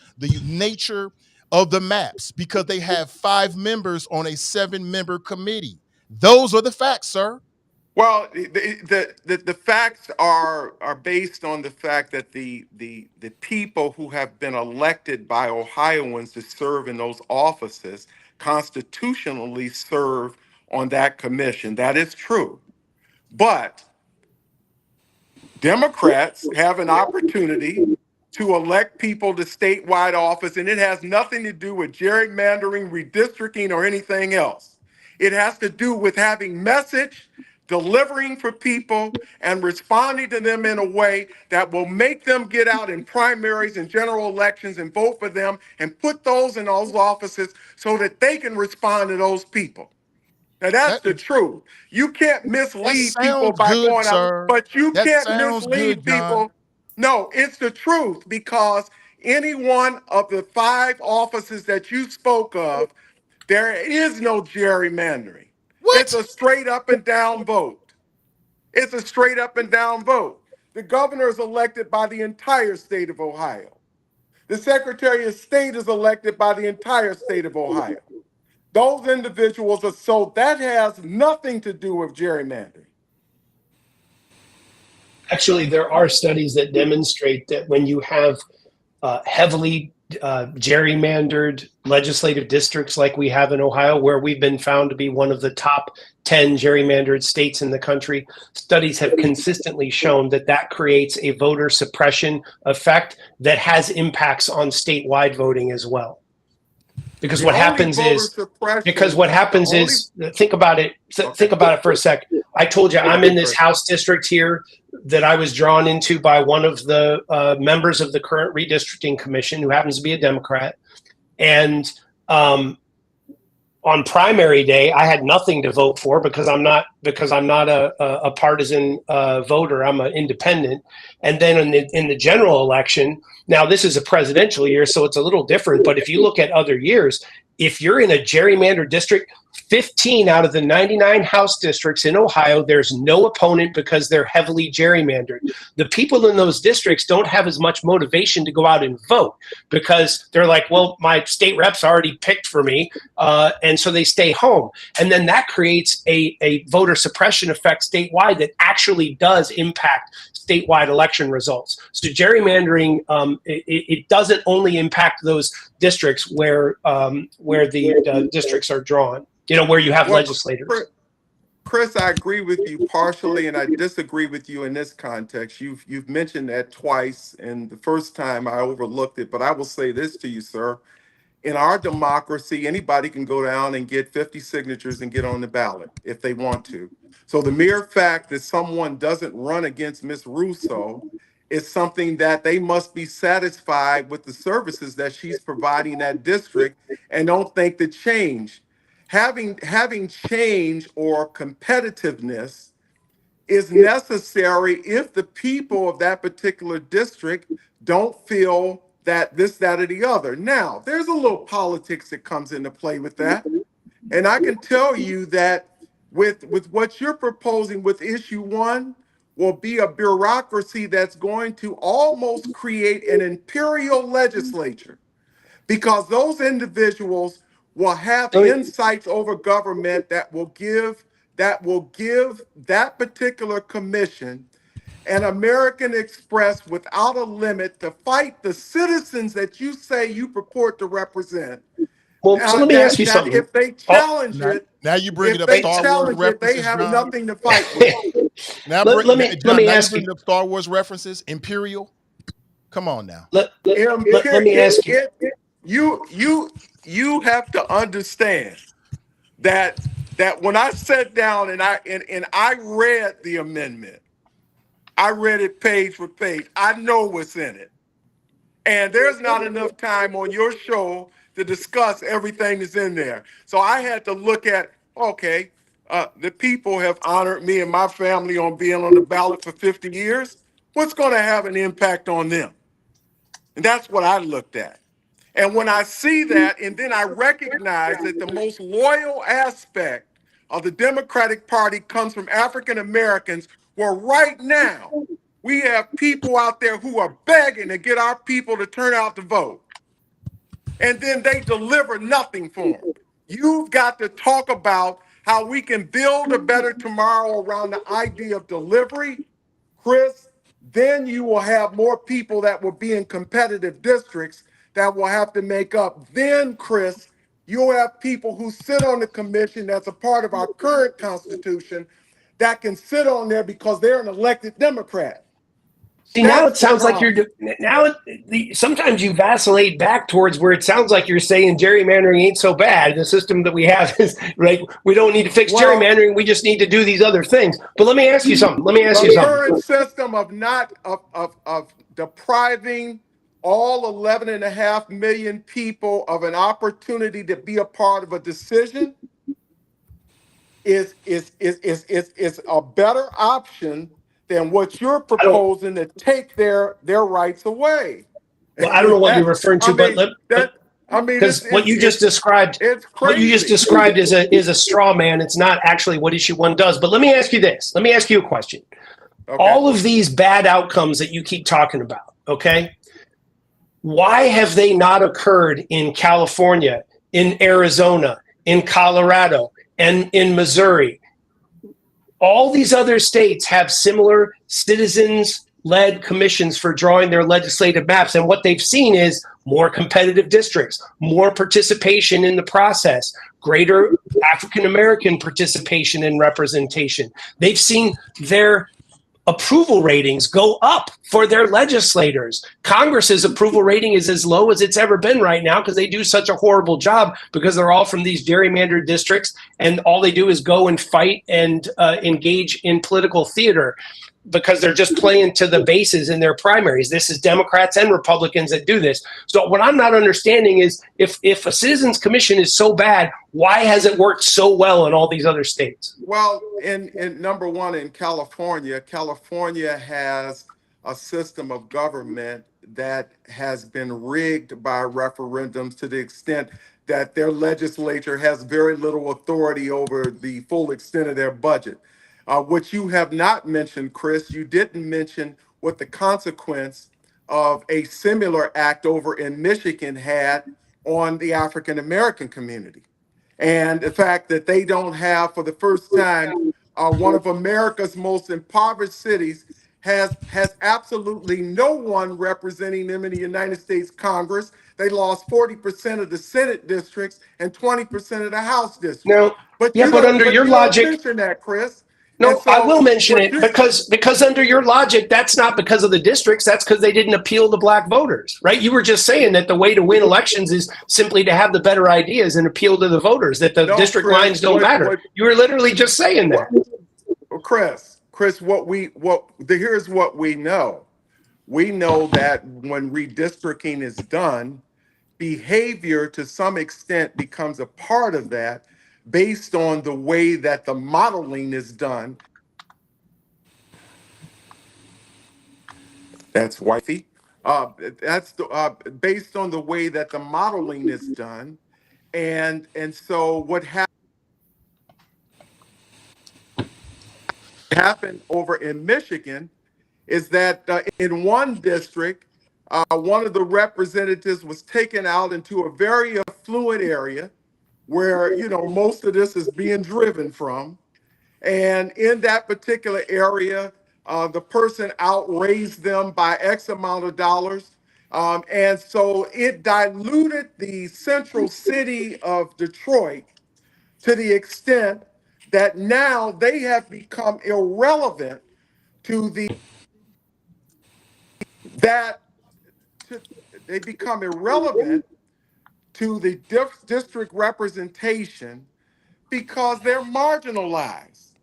nature of the maps because they have 5 members on a 7-member committee. Those are the facts, sir. Well, the facts are based on the fact that the people who have been elected by Ohioans to serve in those offices constitutionally serve on that commission. That is true. But Democrats have an opportunity to elect people to statewide office, and it has nothing to do with gerrymandering, redistricting, or anything else. It has to do with having message, delivering for people, and responding to them in a way that will make them get out in primaries and general elections and vote for them and put those in those offices so that they can respond to those people. Now, that's the truth. You can't mislead people sounds by good, going out, sir. but you That can't sounds good, mislead John. people. No, it's the truth, because any one of the 5 offices that you spoke of, there is no gerrymandering. What? It's a straight up and down vote. It's a straight up and down vote. The governor is elected by the entire state of Ohio. The Secretary of State is elected by the entire state of Ohio. Those individuals are, so that has nothing to do with gerrymandering. Actually, there are studies that demonstrate that when you have heavily gerrymandered legislative districts like we have in Ohio, where we've been found to be one of the top 10 gerrymandered states in the country, studies have consistently shown that that creates a voter suppression effect that has impacts on statewide voting as well. Because what happens is, think about it. Think about it for a sec. I told you I'm in this House district here that I was drawn into by one of the members of the current redistricting commission, who happens to be a Democrat. And on primary day, I had nothing to vote for because I'm not a partisan voter. I'm an independent. And then in the general election, now this is a presidential year, so it's a little different. But if you look at other years, if you're in a gerrymandered district, 15 out of the 99 House districts in Ohio, there's no opponent because they're heavily gerrymandered. The people in those districts don't have as much motivation to go out and vote because they're like, well, my state rep's already picked for me, and so they stay home. And then that creates a voter suppression effect statewide that actually does impact statewide election results. So gerrymandering, it doesn't only impact those districts where the districts are drawn, where you have legislators. Chris, I agree with you partially, and I disagree with you in this context. You've mentioned that twice, and the first time I overlooked it, but I will say this to you, sir. In our democracy, anybody can go down and get 50 signatures and get on the ballot if they want to. So the mere fact that someone doesn't run against Ms. Russo is something that they must be satisfied with the services that she's providing that district and don't think that having change or competitiveness is necessary if the people of that particular district don't feel that this, that, or the other. Now, there's a little politics that comes into play with that. And I can tell you that with what you're proposing with issue 1 will be a bureaucracy that's going to almost create an imperial legislature, because those individuals will have insights over government that will give that particular commission an American Express without a limit to fight the citizens that you say you purport to represent. Well, so let me ask you something. If they challenge it, now you bring it up they Star Wars challenge it, they references, have John. nothing to fight with. Now let me ask you. Up Star Wars references, Imperial. Come on now. Let me ask you. You have to understand that when I sat down and I read the amendment, I read it page for page. I know what's in it. And there's not enough time on your show to discuss everything that's in there. So I had to look at, okay, the people have honored me and my family on being on the ballot for 50 years. What's going to have an impact on them? And that's what I looked at. And when I see that, and then I recognize that the most loyal aspect of the Democratic Party comes from African Americans, where right now we have people out there who are begging to get our people to turn out to vote. and then they deliver nothing for them. You've got to talk about how we can build a better tomorrow around the idea of delivery, Chris. Then you will have more people that will be in competitive districts that will have to make up. Then, Chris, you'll have people who sit on the commission that's a part of our current constitution that can sit on there because they're an elected Democrat. See, now That's it the sounds like problem. sometimes you vacillate back towards where it sounds like you're saying gerrymandering ain't so bad. The system that we have is right. We don't need to fix Well, gerrymandering. We just need to do these other things. But let me ask you something. the current system of not of depriving all 11.5 million people of an opportunity to be a part of a decision is a better option than what you're proposing to take their rights away. Well, I don't know what you're referring to, because what you just described, it's what you just crazy. described is a straw man. It's not actually what issue one does. But let me ask you this. Let me ask you a question. Okay. All of these bad outcomes that you keep talking about, okay? Why have they not occurred in California, in Arizona, in Colorado, and in Missouri? All these other states have similar citizens-led commissions for drawing their legislative maps, and what they've seen is more competitive districts, more participation in the process, greater African-American participation and representation. They've seen their approval ratings go up for their legislators. Congress's approval rating is as low as it's ever been right now because they do such a horrible job because they're all from these gerrymandered districts and all they do is go and fight and engage in political theater because they're just playing to the bases in their primaries. This is Democrats and Republicans that do this. So what I'm not understanding is if a citizens commission is so bad, why has it worked so well in all these other states? Well, in number one, in California has a system of government that has been rigged by referendums to the extent that their legislature has very little authority over the full extent of their budget. What you have not mentioned, Chris, you didn't mention what the consequence of a similar act over in Michigan had on the African American community. And the fact that they don't have, for the first time, one of America's most impoverished cities has absolutely no one representing them in the United States Congress. They lost 40% of the Senate districts and 20% of the House districts. No, But yeah, you but don't, under but your you logic, don't mention that, Chris. no, And so I will mention what it you- because under your logic, that's not because of the districts. That's because they didn't appeal to black voters, right? You were just saying that the way to win elections is simply to have the better ideas and appeal to the voters, that the No, district Chris, lines don't matter. You were literally just saying that. Chris, here's what we know. We know that when redistricting is done, behavior to some extent becomes a part of that based on the way that the modeling is done. That's wifey. Based on the way that the modeling is done. And so what happened over in Michigan is that in one district, one of the representatives was taken out into a very affluent area where, most of this is being driven from. And in that particular area, the person outraised them by X amount of dollars. And so it diluted the central city of Detroit to the extent that now they have become irrelevant to that to, they become irrelevant to the district representation because they're marginalized.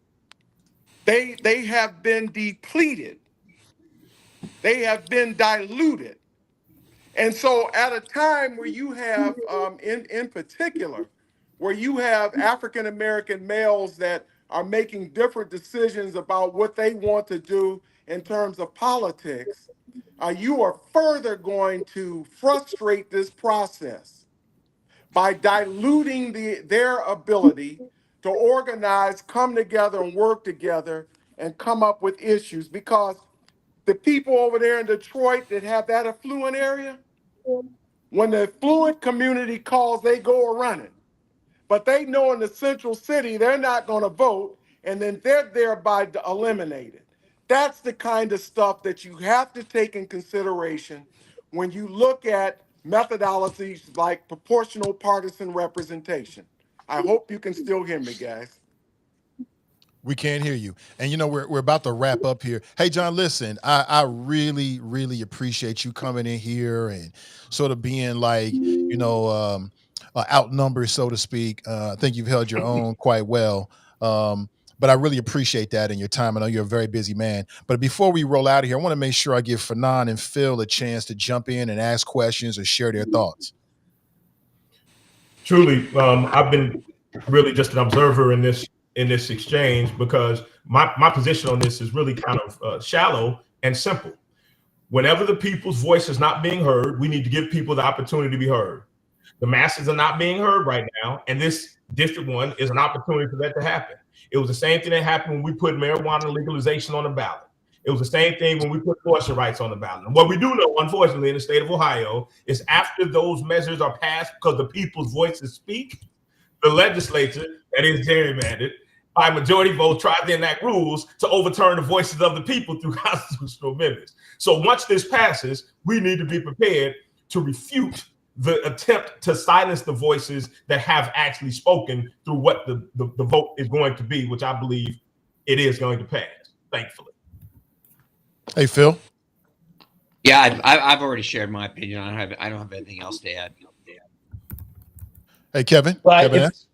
They have been depleted. They have been diluted. And so at a time where you have, in particular, where you have African American males that are making different decisions about what they want to do in terms of politics, you are further going to frustrate this process by diluting their ability to organize, come together, and work together and come up with issues. Because the people over there in Detroit that have that affluent area, When the affluent community calls, they go a running. But they know in the central city, they're not going to vote, and then they're thereby eliminated. That's the kind of stuff that you have to take in consideration when you look at methodologies like proportional partisan representation. I hope you can still hear me, guys. We can't hear you. And you know, we're about to wrap up here. Hey, John, listen, I really, really appreciate you coming in here and sort of being like, you know, outnumbered, so to speak. I think you've held your own quite well. But I really appreciate that and your time. I know you're a very busy man. But before we roll out of here, I want to make sure I give Fanon and Phil a chance to jump in and ask questions or share their thoughts. Truly, I've been really just an observer in this exchange, because my position on this is really kind of shallow and simple. Whenever the people's voice is not being heard, we need to give people the opportunity to be heard. The masses are not being heard right now, and this District 1 is an opportunity for that to happen. It was the same thing that happened when we put marijuana legalization on the ballot. It was the same thing when we put abortion rights on the ballot. And what we do know, unfortunately, in the state of Ohio, is after those measures are passed because the people's voices speak, the legislature, that is gerrymandered, by majority vote tries to enact rules to overturn the voices of the people through constitutional amendments. So once this passes, we need to be prepared to refute the attempt to silence the voices that have actually spoken through what the vote is going to be, which I believe it is going to pass, thankfully. Hey, Phil. Yeah, I've already shared my opinion. I don't have anything else to add. Hey, Kevin. Well, Kevin S.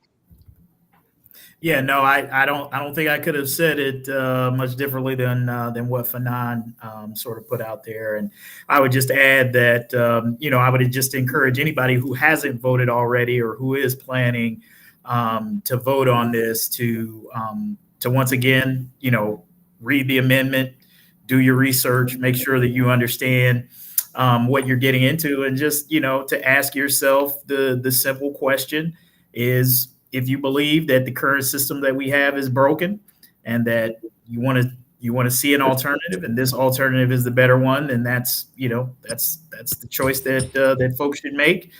Yeah, no, I don't think I could have said it much differently than what Fanon sort of put out there. And I would just add that I would just encourage anybody who hasn't voted already or who is planning to vote on this to once again read the amendment, do your research, make sure that you understand what you're getting into, and just to ask yourself the simple question is, if you believe that the current system that we have is broken and that you want to see an alternative, and this alternative is the better one, then that's the choice that folks should make.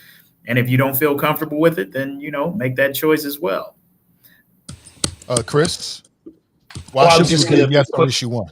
And if you don't feel comfortable with it, then make that choice as well. Chris, why should people say yes on issue 1?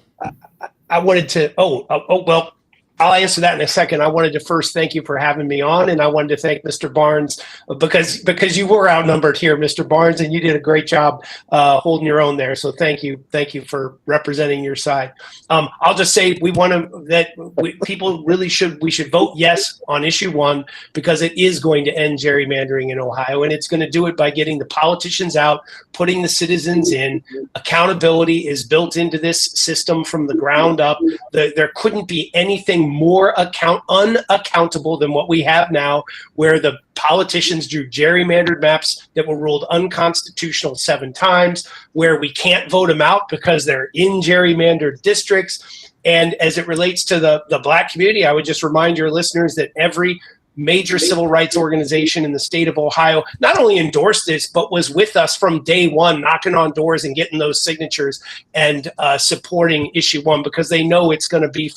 I wanted to, well, I'll answer that in a second. I wanted to first thank you for having me on, and I wanted to thank Mr. Barnes because you were outnumbered here, Mr. Barnes, and you did a great job holding your own there. So thank you for representing your side. I'll just say people really should vote yes on issue 1, because it is going to end gerrymandering in Ohio, and it's going to do it by getting the politicians out, putting the citizens in. Accountability is built into this system from the ground up. There couldn't be anything more unaccountable than what we have now, where the politicians drew gerrymandered maps that were ruled unconstitutional 7 times, where we can't vote them out because they're in gerrymandered districts. And as it relates to the Black community, I would just remind your listeners that every major civil rights organization in the state of Ohio not only endorsed this, but was with us from day one, knocking on doors and getting those signatures and supporting issue 1, because they know it's going to be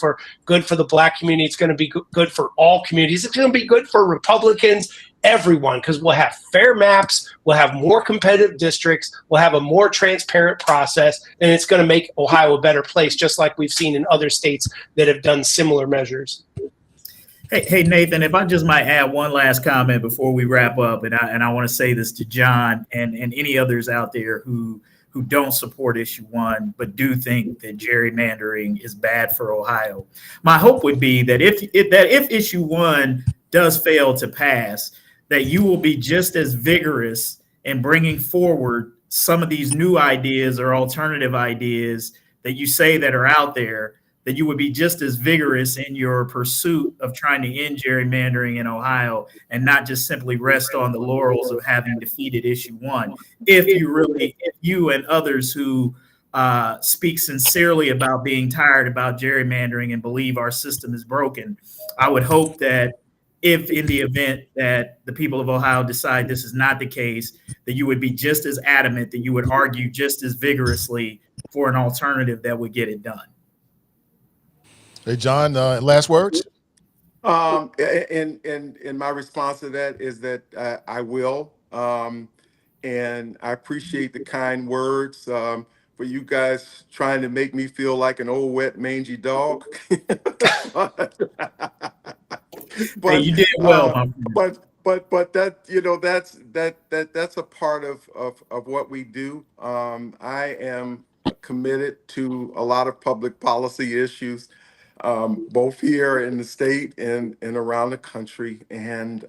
good for the Black community. It's going to be good for all communities. It's going to be good for Republicans, everyone, because we'll have fair maps, we'll have more competitive districts, we'll have a more transparent process, and it's going to make Ohio a better place, just like we've seen in other states that have done similar measures. Hey, Nathan, if I just might add one last comment before we wrap up, and I want to say this to John and any others out there who don't support issue 1 but do think that gerrymandering is bad for Ohio. My hope would be that if issue 1 does fail to pass, that you will be just as vigorous in bringing forward some of these new ideas or alternative ideas that you say that are out there, that you would be just as vigorous in your pursuit of trying to end gerrymandering in Ohio, and not just simply rest on the laurels of having defeated issue 1. If you and others who speak sincerely about being tired about gerrymandering and believe our system is broken, I would hope that if in the event that the people of Ohio decide this is not the case, that you would be just as adamant, that you would argue just as vigorously for an alternative that would get it done. Hey, John, last words? And my response to that is that I will. And I appreciate the kind words for you guys trying to make me feel like an old, wet, mangy dog. Hey, but you did well, my friend. but that that's a part of what we do. I am committed to a lot of public policy issues, both here in the state and around the country, and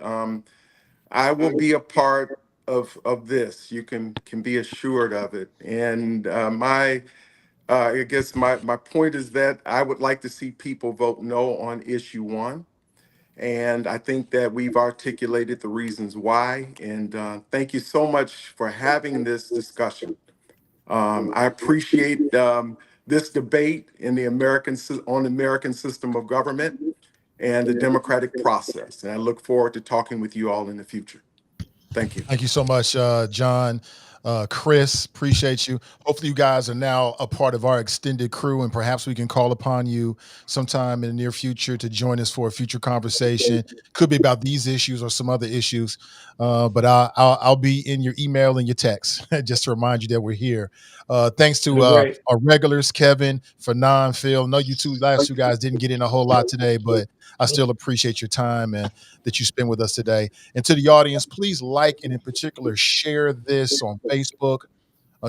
I will be a part of this. You can be assured of it. And my I guess my point is that I would like to see people vote no on issue one. And I think that we've articulated the reasons why. And thank you so much for having this discussion. I appreciate this debate in the on the American system of government and the democratic process. And I look forward to talking with you all in the future. Thank you. Thank you so much, John. Chris, appreciate you. Hopefully you guys are now a part of our extended crew, and perhaps we can call upon you sometime in the near future to join us for a future conversation. Could be about these issues or some other issues, but I'll be in your email and your text just to remind you that we're here. Thanks to Great. our regulars, Kevin, Fanon, Phil. No, you last two guys didn't get in a whole lot today, but I still appreciate your time and that you spend with us today. And to the audience, please like and in particular share this on Facebook.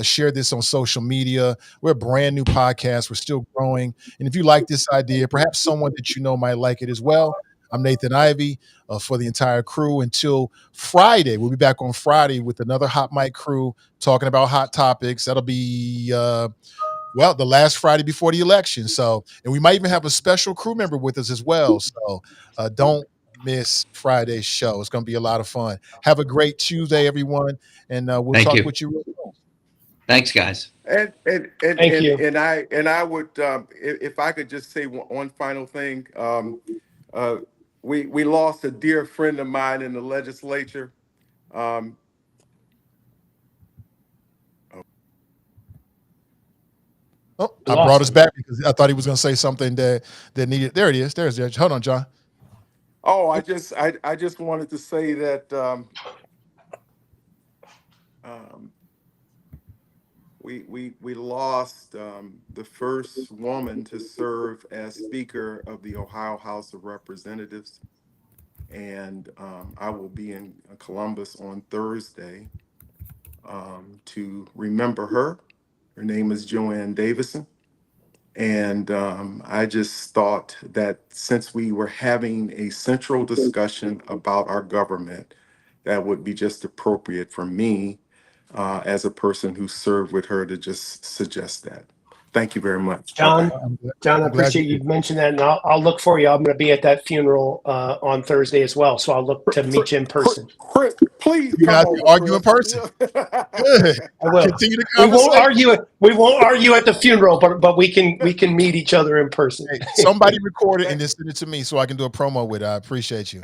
Share this on social media. We're a brand new podcast. We're still growing. And if you like this idea, perhaps someone that you know might like it as well. I'm Nathan Ivey for the entire crew. Until Friday, we'll be back on Friday with another Hot Mic crew talking about hot topics. That'll be the last Friday before the election. So, and we might even have a special crew member with us as well. So don't miss Friday's show. It's going to be a lot of fun. Have a great Tuesday, everyone. And we'll Thank talk you. with you real soon. Thanks, guys. Thank you. And I would if I could just say one final thing. We lost a dear friend of mine in the legislature. I brought us back because I thought he was going to say something that needed. There it is. There's Judge. Hold on, John. Oh, I just wanted to say that we lost the first woman to serve as Speaker of the Ohio House of Representatives, and I will be in Columbus on Thursday to remember her. Her name is Joanne Davison. And I just thought that since we were having a central discussion about our government, that would be just appropriate for me as a person who served with her to just suggest that. Thank you very much. John, Bye-bye. John, I appreciate you mentioned that, and I'll look for you. I'm going to be at that funeral on Thursday as well, so I'll look to meet you in person. Chris, please You guys come can over, argue in Chris. person. Good. I will. Continue the We won't conversation. argue. We won't argue at the funeral, but we can meet each other in person. Hey, somebody record it and then send it to me so I can do a promo with it. I appreciate you.